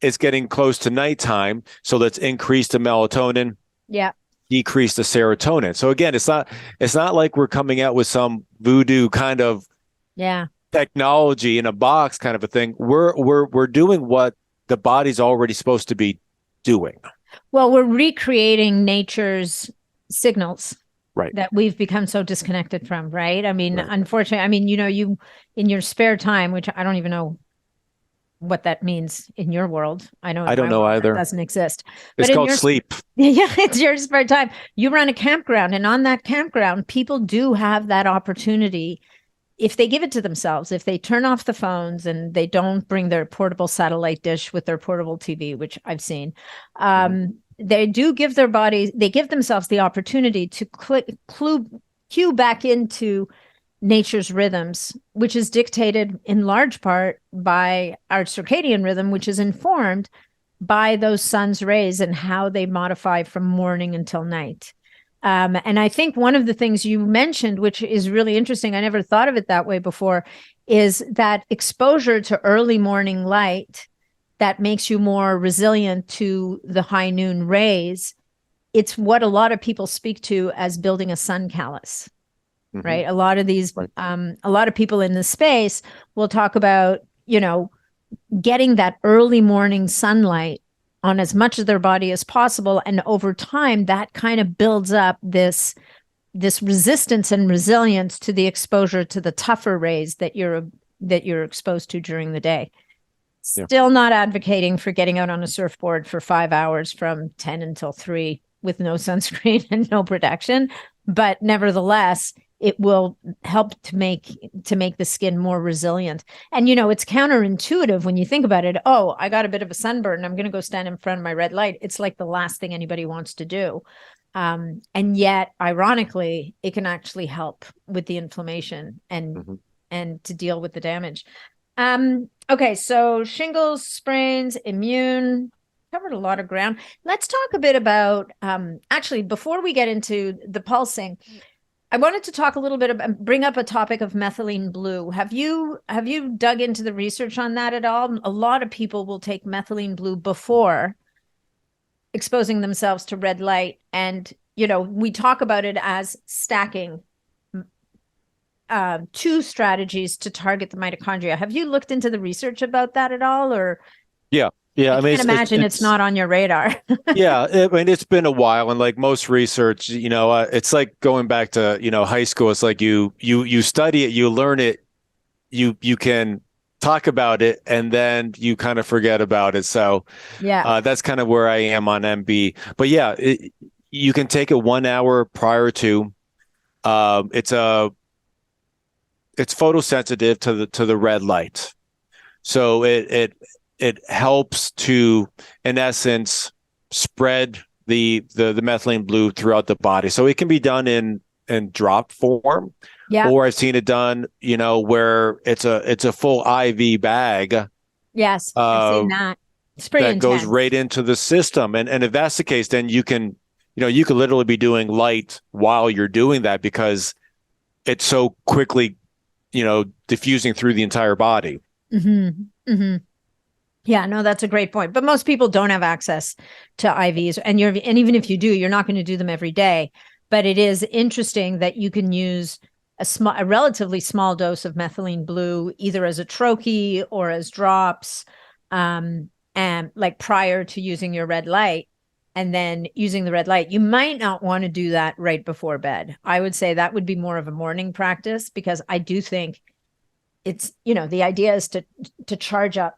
it's getting close to nighttime, so let's increase the melatonin. Yeah. Decrease the serotonin. So again, it's not like we're coming out with some voodoo kind of technology in a box kind of a thing. We're doing what the body's already supposed to be doing. Well, we're recreating nature's signals, right, that we've become so disconnected from, right? I mean, unfortunately, I mean, you in your spare time, which I don't even know what that means in your world. I don't know either. It doesn't exist. It's called sleep. Yeah, it's your spare time. You run a campground, and on that campground, people do have that opportunity, if they give it to themselves, if they turn off the phones and they don't bring their portable satellite dish with their portable TV, which I've seen. They do give their bodies, they give themselves the opportunity to cue back into nature's rhythms, which is dictated in large part by our circadian rhythm, which is informed by those sun's rays and how they modify from morning until night. And I think one of the things you mentioned, which is really interesting, I never thought of it that way before, is that exposure to early morning light that makes you more resilient to the high noon rays. It's what a lot of people speak to as building a sun callus. Right. A lot of these, a lot of people in this space will talk about, getting that early morning sunlight on as much of their body as possible. And over time, that kind of builds up this resistance and resilience to the exposure to the tougher rays that you're exposed to during the day. Still not advocating for getting out on a surfboard for 5 hours from 10 until 3 with no sunscreen and no protection. But nevertheless, it will help to make the skin more resilient. And, it's counterintuitive when you think about it. Oh, I got a bit of a sunburn, I'm going to go stand in front of my red light. It's like the last thing anybody wants to do. And yet, ironically, it can actually help with the inflammation and to deal with the damage. Okay, so shingles, sprains, immune. covered a lot of ground. Let's talk a bit about, actually, before we get into the pulsing, I wanted to talk a little bit about, bring up a topic of methylene blue. Have you dug into the research on that at all? A lot of people will take methylene blue before exposing themselves to red light. And, we talk about it as stacking two strategies to target the mitochondria. Have you looked into the research about that at all? Or Yeah. I mean, imagine it's not on your radar. Yeah, I mean, it's been a while, and like most research, it's like going back to high school. It's like you study it, you learn it, you can talk about it, and then you kind of forget about it. So yeah, that's kind of where I am on MB. But yeah, you can take it 1 hour prior to. It's photosensitive to the red light, so it helps to, in essence, spread the methylene blue throughout the body. So it can be done in drop form. Yeah. Or I've seen it done, where it's a full IV bag. Yes, I've seen that. It's pretty that intense. goes right into the system. And if that's the case, then you can, you could literally be doing light while you're doing that, because it's so quickly, diffusing through the entire body. Mm-hmm. Mm-hmm. Yeah, no, that's a great point. But most people don't have access to IVs, and even if you do, you're not going to do them every day. But it is interesting that you can use a relatively small dose of methylene blue either as a troche or as drops, and like prior to using your red light, and then using the red light. You might not want to do that right before bed. I would say that would be more of a morning practice, because I do think it's, the idea is to charge up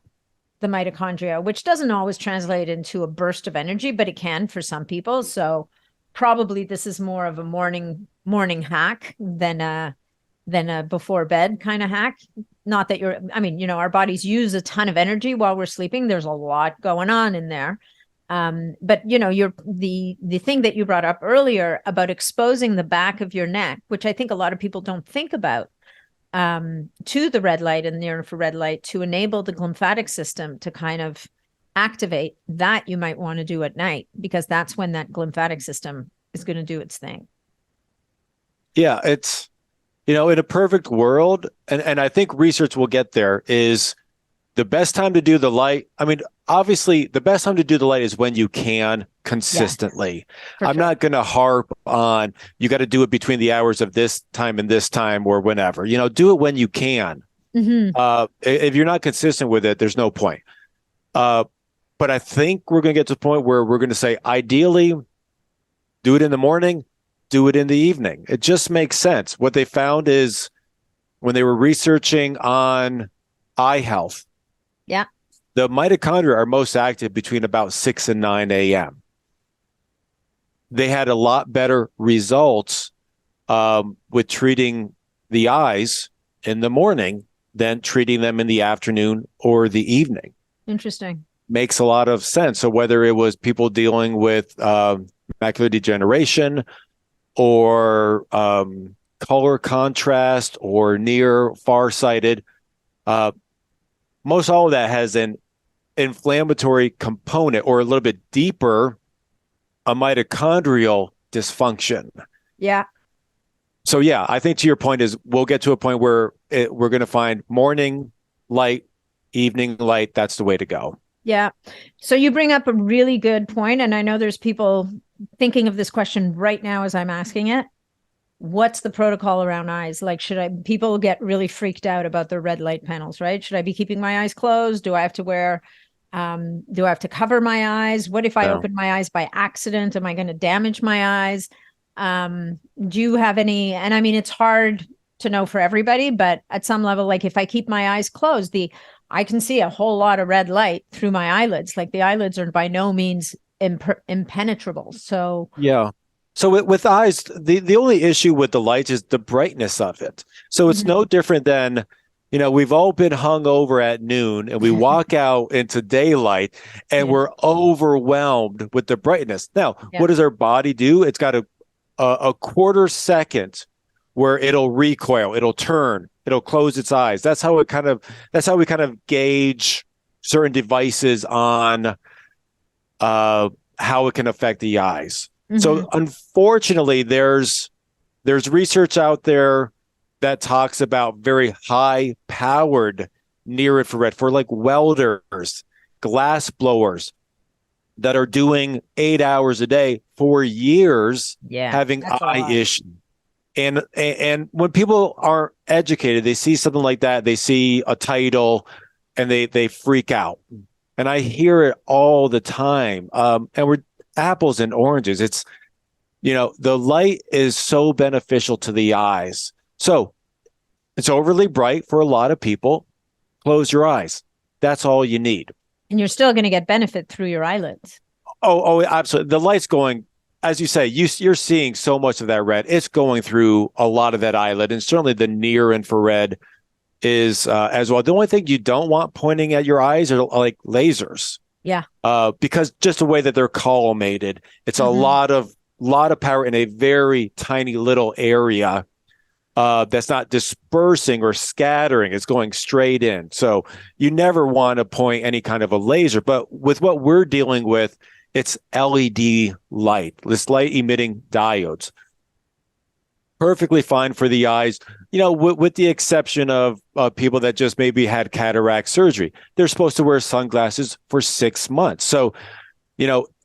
the mitochondria, which doesn't always translate into a burst of energy, but it can for some people. So probably this is more of a morning hack than a before bed kind of hack. Not that our bodies use a ton of energy while we're sleeping. There's a lot going on in there. But the thing that you brought up earlier about exposing the back of your neck, which I think a lot of people don't think about, to the red light and near infrared light, to enable the glymphatic system to kind of activate, that you might want to do at night, because that's when that glymphatic system is going to do its thing. Yeah, it's, in a perfect world, and I think research will get there, is the best time to do the light. I mean, obviously, the best time to do the light is when you can consistently. Yeah, I'm not going to harp on, you got to do it between the hours of this time and this time or whenever. Do it when you can. Mm-hmm. If you're not consistent with it, there's no point. But I think we're going to get to the point where we're going to say, ideally, do it in the morning, do it in the evening. It just makes sense. What they found is, when they were researching on eye health, yeah, the mitochondria are most active between about 6 and 9 a.m. They had a lot better results with treating the eyes in the morning than treating them in the afternoon or the evening. Interesting. Makes a lot of sense. So whether it was people dealing with macular degeneration or color contrast or near farsighted, most all of that has an inflammatory component, or a little bit deeper, a mitochondrial dysfunction. Yeah. So yeah, I think to your point is, we'll get to a point where we're going to find morning light, evening light. That's the way to go. Yeah. So you bring up a really good point, and I know there's people thinking of this question right now as I'm asking it. What's the protocol around eyes? Like, people get really freaked out about the red light panels, right? Should I be keeping my eyes closed? Do I have to do I have to cover my eyes? What if I open my eyes by accident? Am I going to damage my eyes? Do you have any, and I mean, it's hard to know for everybody, but at some level, like if I keep my eyes closed, I can see a whole lot of red light through my eyelids. Like the eyelids are by no means impenetrable. So yeah. So with eyes, the only issue with the light is the brightness of it. So it's no different than, we've all been hung over at noon and we walk out into daylight and we're overwhelmed with the brightness. Now, what does our body do? It's got a quarter second where it'll recoil, it'll turn, it'll close its eyes. That's how we kind of gauge certain devices on how it can affect the eyes. Mm-hmm. So unfortunately, there's research out there that talks about very high powered near infrared for like welders, glass blowers that are doing 8 hours a day for years, Yeah, having that's a eye lot. issues. And when people aren't educated, they see something like that, they see a title, and they freak out. And I hear it all the time. And we're apples and oranges. It's the light is so beneficial to the eyes. So it's overly bright for a lot of people. Close your eyes. That's all you need. And you're still going to get benefit through your eyelids. Oh, absolutely. The light's going, as you say, you're seeing so much of that red. It's going through a lot of that eyelid, and certainly the near infrared is as well. The only thing you don't want pointing at your eyes are like lasers. Yeah. Because just the way that they're collimated, it's a lot of power in a very tiny little area that's not dispersing or scattering. It's going straight in. So you never want to point any kind of a laser. But with what we're dealing with, it's LED light, this light emitting diodes. Perfectly fine for the eyes, with the exception of people that just maybe had cataract surgery. They're supposed to wear sunglasses for 6 months. So,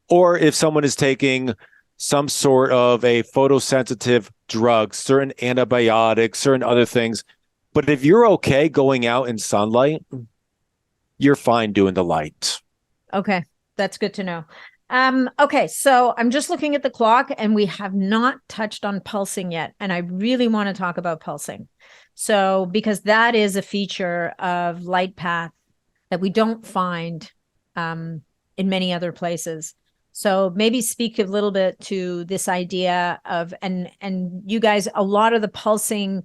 or if someone is taking some sort of a photosensitive drug, certain antibiotics, certain other things. But if you're okay going out in sunlight, you're fine doing the light. Okay, that's good to know. Okay, so I'm just looking at the clock and we have not touched on pulsing yet. And I really want to talk about pulsing. So, because that is a feature of light path that we don't find in many other places. So maybe speak a little bit to this idea of, and you guys, a lot of the pulsing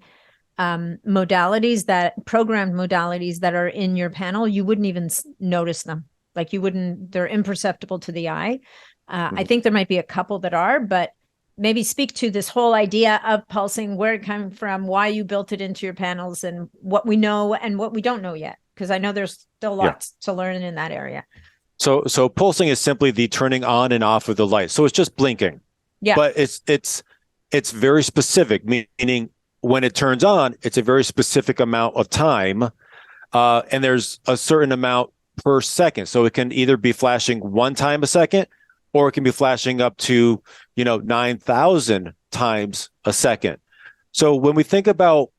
modalities, programmed modalities that are in your panel, you wouldn't even notice them. Like they're imperceptible to the eye. I think there might be a couple that are, but maybe speak to this whole idea of pulsing, where it came from, why you built it into your panels, and what we know and what we don't know yet. Because I know there's still lots to learn in that area. So pulsing is simply the turning on and off of the light. So it's just blinking. Yeah. But it's very specific, meaning when it turns on, it's a very specific amount of time. And there's a certain amount per second. So it can either be flashing one time a second, or it can be flashing up to, 9,000 times a second. So when we think about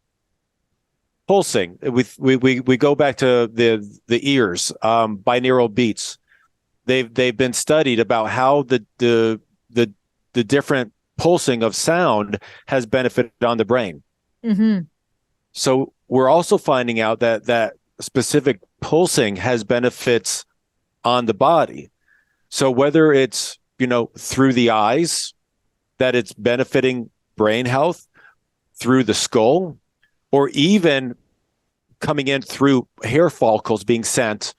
pulsing, we go back to the ears, binaural beats. They've been studied about how the different pulsing of sound has benefited on the brain. Mm-hmm. So we're also finding out that specific pulsing has benefits on the body. So whether it's, through the eyes, that it's benefiting brain health, through the skull, or even coming in through hair follicles being sent,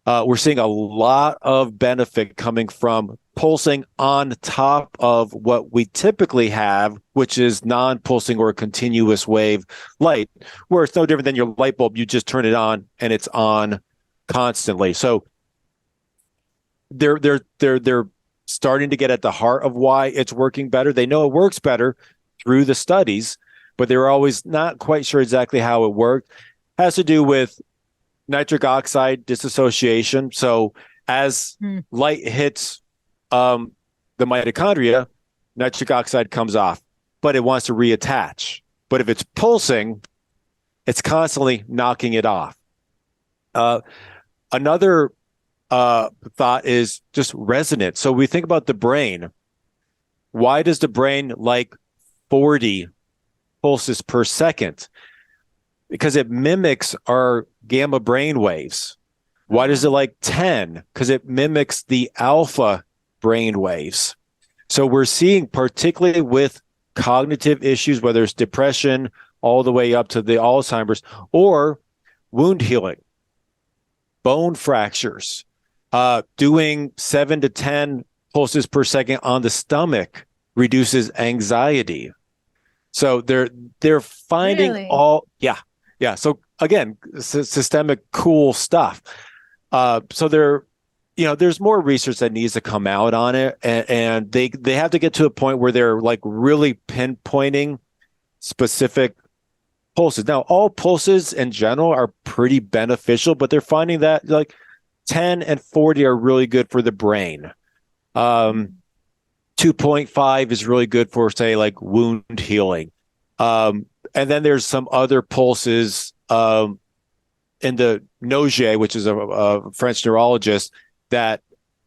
we're seeing a lot of benefit coming from pulsing on top of what we typically have, which is non-pulsing or continuous wave light, where it's no different than your light bulb. You just turn it on and it's on constantly. So they're starting to get at the heart of why it's working better. They know it works better through the studies, but they were always not quite sure exactly how it worked. It has to do with nitric oxide dissociation. So as light hits the mitochondria, nitric oxide comes off, but it wants to reattach. But if it's pulsing, it's constantly knocking it off. Another thought is just resonance. So we think about the brain. Why does the brain like 40 pulses per second? Because it mimics our gamma brain waves. Why does it like 10? Because it mimics the alpha brain waves. So we're seeing, particularly with cognitive issues, whether it's depression all the way up to the Alzheimer's, or wound healing, bone fractures, doing 7 to 10 pulses per second on the stomach reduces anxiety. So they're finding yeah. So again, systemic cool stuff. So they're there's more research that needs to come out on it, and they have to get to a point where they're like really pinpointing specific pulses. Now, all pulses in general are pretty beneficial, but they're finding that like 10 and 40 are really good for the brain. 2.5 is really good for, say, like wound healing. And then there's some other pulses in the Nogier, which is a French neurologist, that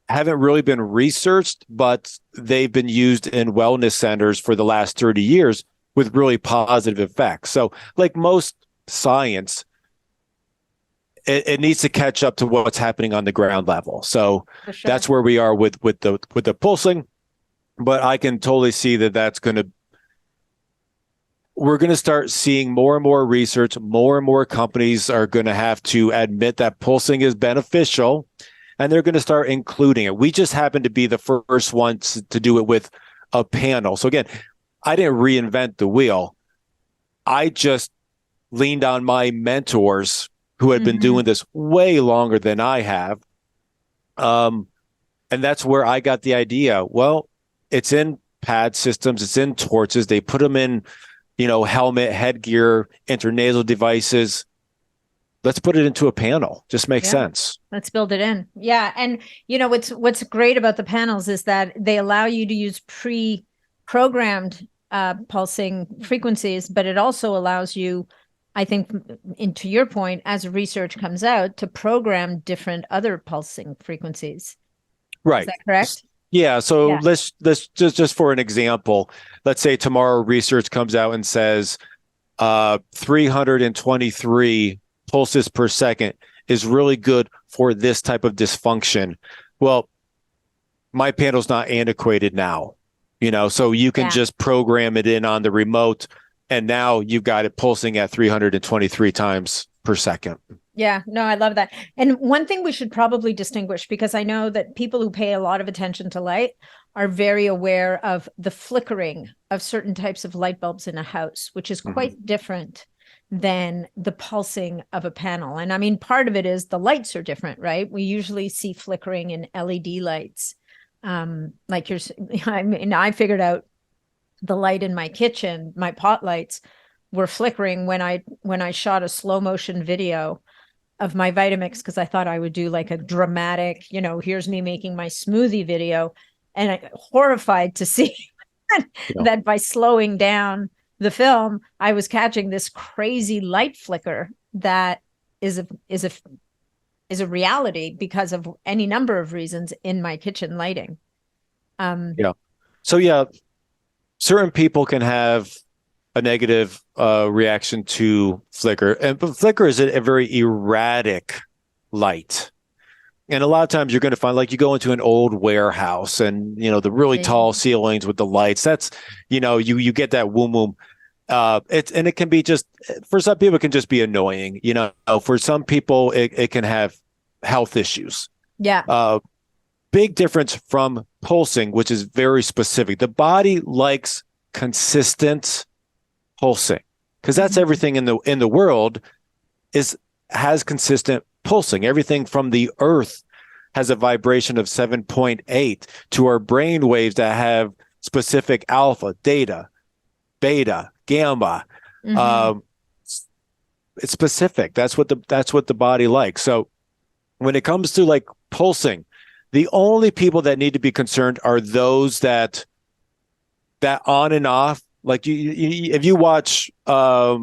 haven't really been researched, but they've been used in wellness centers for the last 30 years with really positive effects. So like most science, it needs to catch up to what's happening on the ground level. So that's where we are with the pulsing. But I can totally see that we're going to start seeing more and more research. More and more companies are going to have to admit that pulsing is beneficial, and they're going to start including it. We just happen to be the first ones to do it with a panel. So again, I didn't reinvent the wheel. I just leaned on my mentors who had been doing this way longer than I have. And that's where I got the idea. Well, it's in pad systems, it's in torches. They put them in, helmet, headgear, intranasal devices. Let's put it into a panel. Just makes sense. Let's build it in. Yeah. And what's great about the panels is that they allow you to use pre-programmed pulsing frequencies, but it also allows you, I think, to your point, as research comes out, to program different other pulsing frequencies. Right. Is that correct? Yeah. So let's just for an example, let's say tomorrow research comes out and says 323 pulses per second is really good for this type of dysfunction. Well, my panel's not antiquated now, so you can just program it in on the remote, and now you've got it pulsing at 323 times per second. Yeah, no, I love that. And one thing we should probably distinguish, because I know that people who pay a lot of attention to light are very aware of the flickering of certain types of light bulbs in a house, which is quite different than the pulsing of a panel. And I mean, part of it is the lights are different, right? We usually see flickering in LED lights. I figured out the light in my kitchen, my pot lights were flickering when I shot a slow motion video of my Vitamix, because I thought I would do like a dramatic, here's me making my smoothie video, and I'm horrified to see that by slowing down the film, I was catching this crazy light flicker that is a reality because of any number of reasons in my kitchen lighting. So certain people can have a negative reaction to flicker, but flicker is a very erratic light. And a lot of times you're going to find, like, you go into an old warehouse and, the really tall ceilings with the lights, that's, you get that woom. It can be just, for some people, it can just be annoying. For some people, it can have health issues. Yeah. Big difference from pulsing, which is very specific. The body likes consistent pulsing, because that's everything in the world has consistent pulsing. Everything from the earth has a vibration of 7.8 to our brain waves that have specific alpha, theta, beta, gamma. It's specific. That's what the body likes. So when it comes to like pulsing, the only people that need to be concerned are those that on and off. Like if you watch a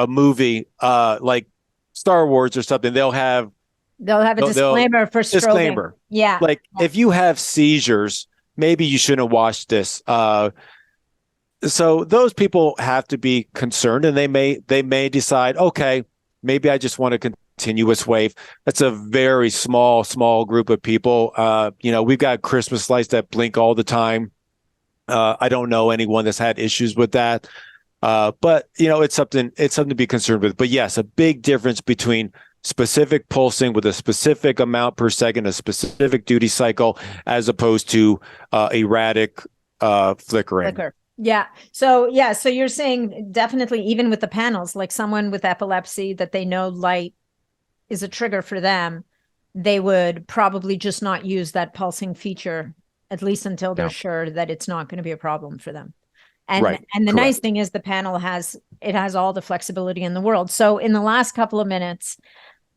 movie like Star Wars or something, they'll have a disclaimer for strobing. Disclaimer. Yeah. Like if you have seizures, maybe you shouldn't watch this. So those people have to be concerned, and they may decide, okay, maybe I just want a continuous wave. That's a very small group of people. We've got Christmas lights that blink all the time. I don't know anyone that's had issues with that. But it's something to be concerned with. But yes, a big difference between specific pulsing with a specific amount per second, a specific duty cycle, as opposed to erratic flickering. Yeah. So you're saying definitely, even with the panels, like someone with epilepsy that they know light is a trigger for them, they would probably just not use that pulsing feature, at least until they're sure that it's not going to be a problem for them. And Right. and the Correct. nice thing is the panel has all the flexibility in the world. So in the last couple of minutes,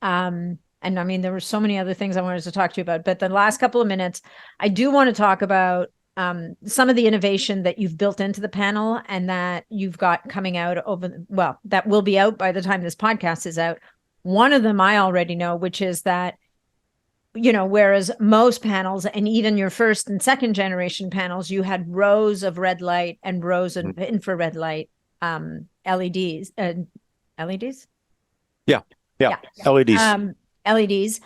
and I mean, there were so many other things I wanted to talk to you about, but the last couple of minutes, I do want to talk about some of the innovation that you've built into the panel and that you've got coming out that will be out by the time this podcast is out. One of them I already know, which is that, whereas most panels and even your first and second generation panels, you had rows of red light and rows of infrared light, LEDs, LEDs? Yeah. LEDs. LEDs,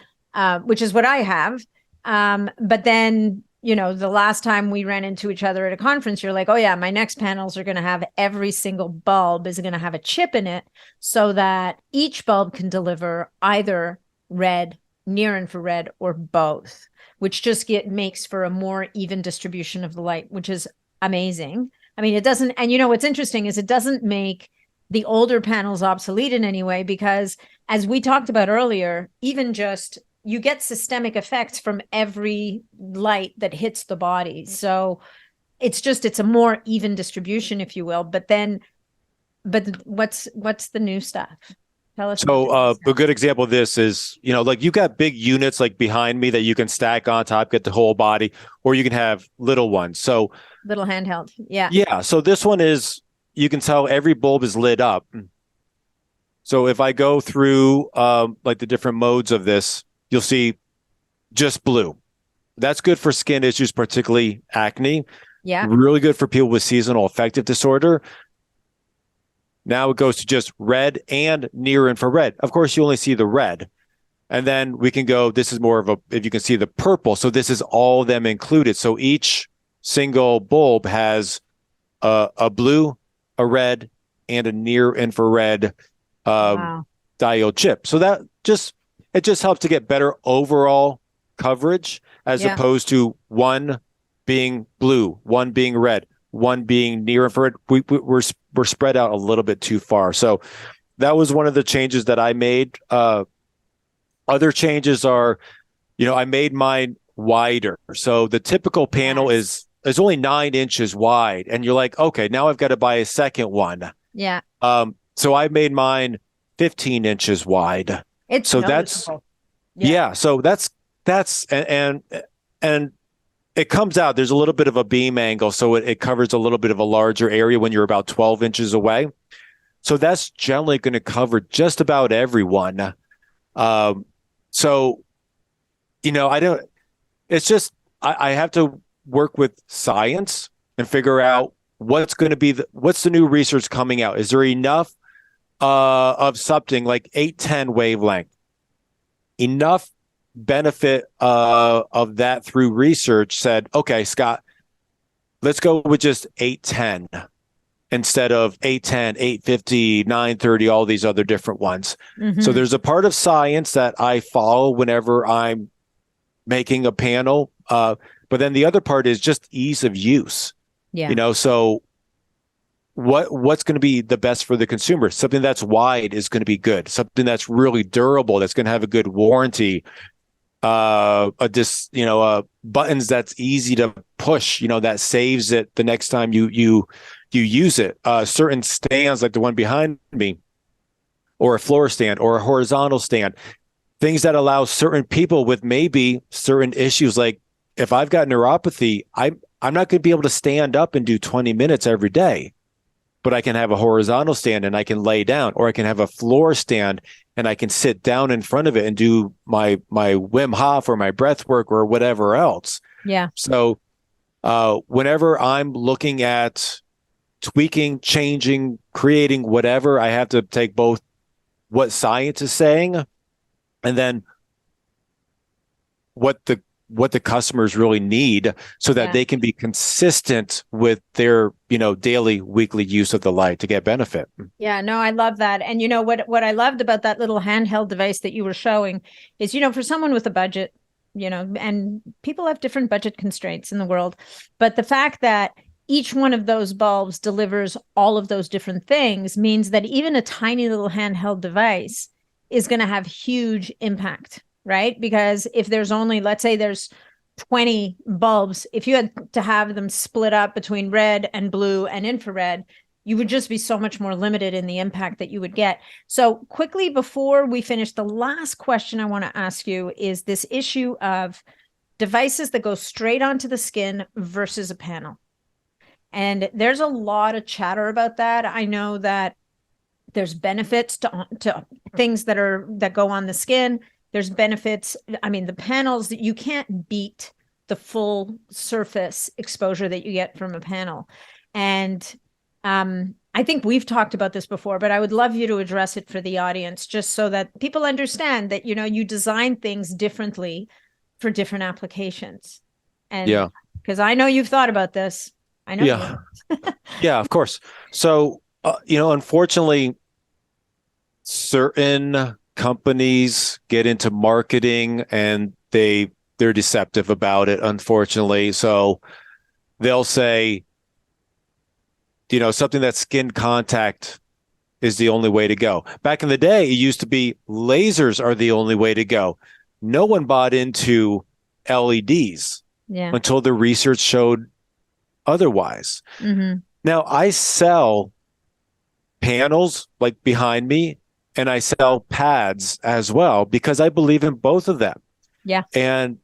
which is what I have. But then, the last time we ran into each other at a conference, you're like, oh yeah, my next panels are going to have every single bulb is going to have a chip in it so that each bulb can deliver either red, near infrared, or both, which just makes for a more even distribution of the light, which is amazing. I mean, it doesn't, and what's interesting is it doesn't make the older panels obsolete in any way, because as we talked about earlier, even just you get systemic effects from every light that hits the body. So it's a more even distribution, if you will. But what's the new stuff? Tell us. So a good example of this is, like you got big units like behind me that you can stack on top, get the whole body, or you can have little ones. So little handheld. Yeah. Yeah. So this one is, you can tell every bulb is lit up. So if I go through like the different modes of this, you'll see just blue. That's good for skin issues, particularly acne. Yeah. Really good for people with seasonal affective disorder. Now it goes to just red and near infrared. Of course, you only see the red. And then we can go, this is more of if you can see the purple. So this is all of them included. So each single bulb has a blue, a red, and a near infrared diode chip. So that it just helps to get better overall coverage as opposed to one being blue, one being red, one being near infrared. We're spread out a little bit too far. So that was one of the changes that I made. Other changes are, I made mine wider. So the typical panel is only 9 inches wide, and you're like, okay, now I've got to buy a second one. Yeah. So I made mine 15 inches wide. It's so noticeable. So that's and it comes out. There's a little bit of a beam angle, so it covers a little bit of a larger area when you're about 12 inches away. So that's generally going to cover just about everyone. So, it's just, I have to work with science and figure out what's going to be what's the new research coming out. Is there enough of something like 810 wavelength, enough benefit of that through research said, okay, Scott, let's go with just 810 instead of 810, 850, 930, all these other different ones. Mm-hmm. So there's a part of science that I follow whenever I'm making a panel. But then the other part is just ease of use. Yeah. So what's going to be the best for the consumer? Something that's wide is going to be good. Something that's really durable, that's going to have a good warranty. Buttons that's easy to push, that saves it the next time you use it. Certain stands like the one behind me, or a floor stand or a horizontal stand, things that allow certain people with maybe certain issues. Like if I've got neuropathy, I'm not going to be able to stand up and do 20 minutes every day, but I can have a horizontal stand and I can lay down, or I can have a floor stand and I can sit down in front of it and do my Wim Hof or my breath work or whatever else. Yeah. So whenever I'm looking at tweaking, changing, creating whatever, I have to take both what science is saying and then what the customers really need so that they can be consistent with their, daily, weekly use of the light to get benefit. Yeah, no, I love that. And what I loved about that little handheld device that you were showing is, for someone with a budget, and people have different budget constraints in the world, but the fact that each one of those bulbs delivers all of those different things means that even a tiny little handheld device is going to have huge impact right? Because if there's only, let's say there's 20 bulbs, if you had to have them split up between red and blue and infrared, you would just be so much more limited in the impact that you would get. So quickly, before we finish, the last question I want to ask you is this issue of devices that go straight onto the skin versus a panel. And there's a lot of chatter about that. I know that there's benefits to things that go on the skin. There's benefits. I mean, the panels, you can't beat the full surface exposure that you get from a panel. And I think we've talked about this before, but I would love you to address it for the audience, just so that people understand that, you design things differently for different applications. And because I know you've thought about this. I know. Yeah. Yeah, of course. So, unfortunately, certain companies get into marketing and they're deceptive about it, unfortunately. So they'll say, something that's skin contact is the only way to go. Back in the day, it used to be lasers are the only way to go. No one bought into LEDs until the research showed otherwise. Mm-hmm. Now, I sell panels like behind me, and I sell pads as well because I believe in both of them. Yeah. And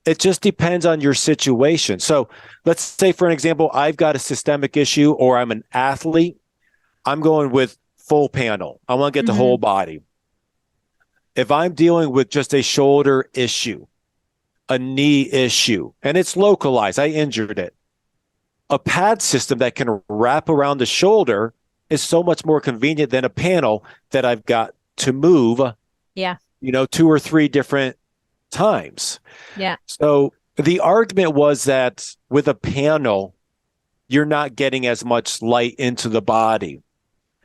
it just depends on your situation. So let's say, for an example, I've got a systemic issue or I'm an athlete. I'm going with full panel. I want to get the whole body. If I'm dealing with just a shoulder issue, a knee issue, and it's localized, I injured it, a pad system that can wrap around the shoulder is so much more convenient than a panel that I've got to move, 2 or 3 different times. Yeah. So the argument was that with a panel, you're not getting as much light into the body.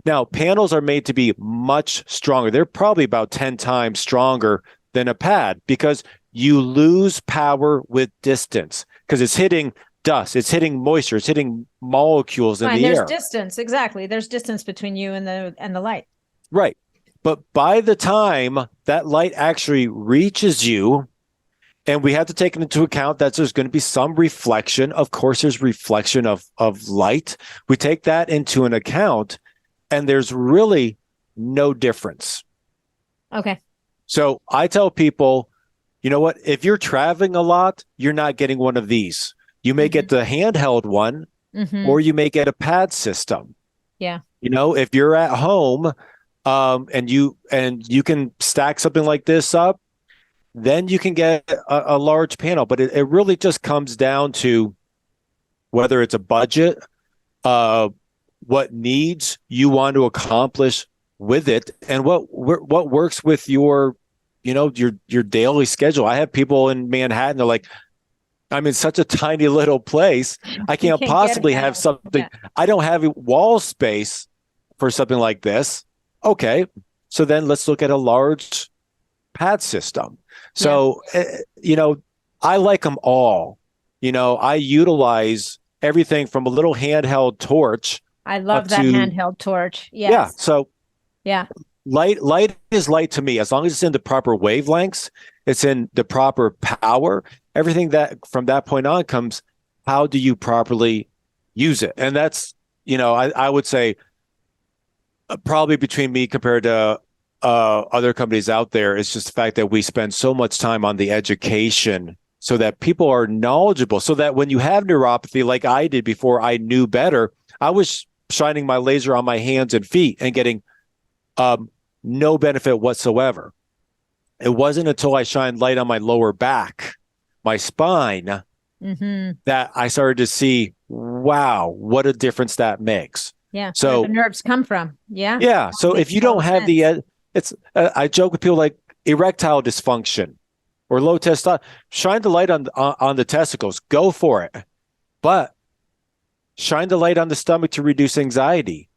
Now, panels are made to be much stronger. They're probably about 10 times stronger than a pad because you lose power with distance because it's hitting dust, it's hitting moisture, it's hitting molecules in the air. There's distance, exactly. There's distance between you and the light. Right. But by the time that light actually reaches you, and we have to take into account that there's going to be some reflection. Of course, there's reflection of light. We take that into an account, and there's really no difference. Okay. So I tell people, you know what? If you're traveling a lot, you're not getting one of these. You may get the handheld one, or you may get a pad system. Yeah. If you're at home, and you can stack something like this up, then you can get a large panel. But it really just comes down to whether it's a budget, what needs you want to accomplish with it, and what works with your daily schedule. I have people in Manhattan, they're like, I'm in such a tiny little place. I can't possibly have something. Yeah. I don't have wall space for something like this. Okay. So then let's look at a large pad system. So, I like them all. I utilize everything from a little handheld torch. I love that handheld torch. Yes. Yeah. So yeah. Light is light to me. As long as it's in the proper wavelengths, it's in the proper power. Everything that from that point on comes, how do you properly use it? And that's, I would say probably between me compared to other companies out there, it's just the fact that we spend so much time on the education so that people are knowledgeable, so that when you have neuropathy, like I did before I knew better, I was shining my laser on my hands and feet and getting no benefit whatsoever. It wasn't until I shined light on my lower back, my spine, that I started to see, wow, what a difference that makes. Yeah. So where the nerves come from. Yeah. Yeah. So if you don't have I joke with people like erectile dysfunction or low testosterone, shine the light on the testicles, go for it. But shine the light on the stomach to reduce anxiety.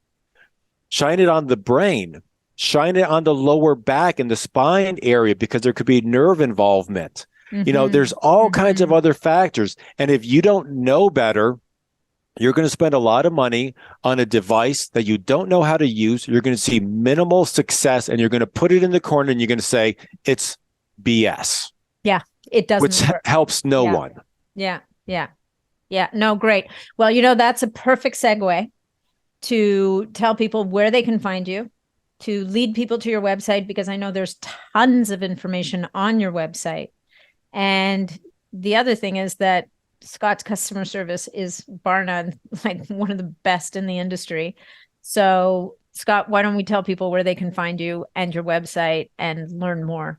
Shine it on the brain. Shine it on the lower back and the spine area because there could be nerve involvement. There's all kinds of other factors. And if you don't know better, you're going to spend a lot of money on a device that you don't know how to use. You're going to see minimal success, and you're going to put it in the corner and you're going to say, it's BS. Yeah, it doesn't Which work. helps no one. Yeah. No, great. Well, that's a perfect segue to tell people where they can find you, to lead people to your website, because I know there's tons of information on your website. And the other thing is that Scott's customer service is bar none, like one of the best in the industry. So, Scott, why don't we tell people where they can find you and your website and learn more?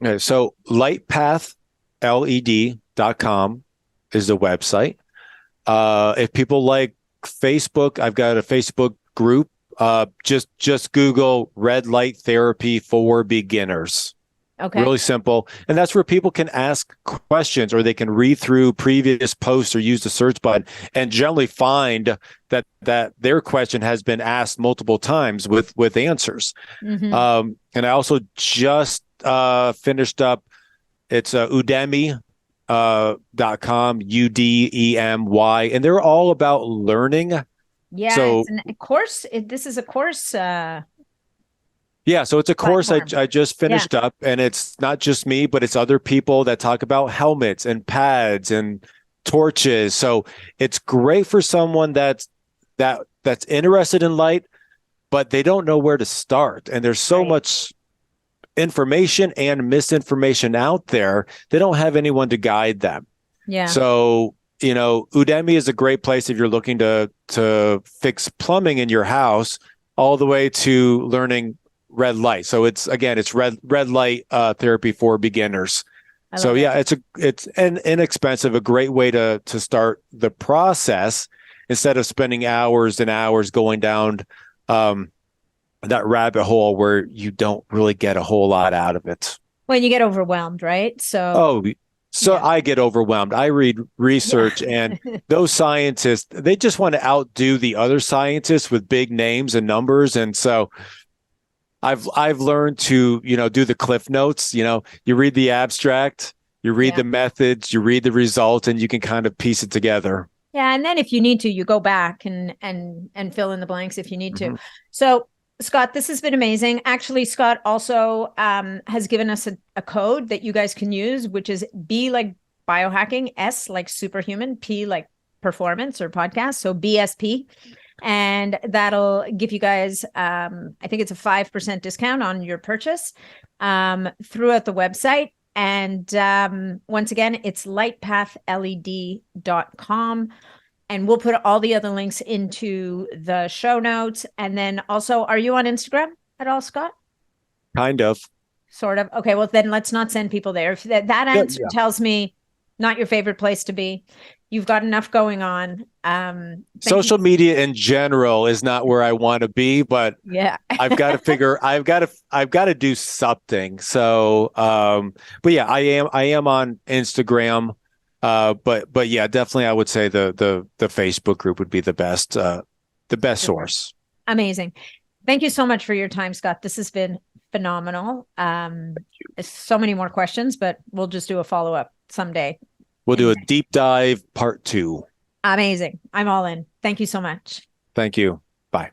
Okay, so lightpathled.com is the website. If people like Facebook, I've got a Facebook group. Just Google red light therapy for beginners. Okay. Really simple. And that's where people can ask questions, or they can read through previous posts or use the search button and generally find that their question has been asked multiple times with answers. And I also just finished up, it's Udemy.com, Udemy, and they're all about learning. Yeah, so it's a course. This is a course. Yeah, so it's a course I just finished up, and it's not just me, but it's other people that talk about helmets and pads and torches. So it's great for someone that's interested in light, but they don't know where to start. And there's so much information and misinformation out there. They don't have anyone to guide them. Yeah. So, Udemy is a great place if you're looking to fix plumbing in your house, all the way to learning red light. So it's red light therapy for beginners. So yeah, it's an inexpensive, a great way to start the process instead of spending hours and hours going down that rabbit hole where you don't really get a whole lot out of it. Well, you get overwhelmed, right? I get overwhelmed. I read research and those scientists, they just want to outdo the other scientists with big names and numbers. And so I've learned to, do the cliff notes. You read the abstract, you read the methods, you read the result, and you can kind of piece it together. Yeah. And then if you need to, you go back and fill in the blanks if you need to. So, Scott, this has been amazing. Actually, Scott also has given us a code that you guys can use, which is B like biohacking, S like superhuman, P like performance or podcast. So BSP. And that'll give you guys, I think it's a 5% discount on your purchase throughout the website. And once again, it's lightpathled.com. And we'll put all the other links into the show notes. And then also, are you on Instagram at all, Scott? Kind of. Sort of. Okay, well, then let's not send people there. If that answer tells me not your favorite place to be, you've got enough going on. Social media in general is not where I want to be, but I've got to do something. So, but yeah, I am on Instagram. But yeah, definitely I would say the Facebook group would be the best source. Amazing. Thank you so much for your time, Scott. This has been phenomenal. So many more questions, but we'll just do a follow-up someday. We'll do a deep dive part 2. Amazing. I'm all in. Thank you so much. Thank you. Bye.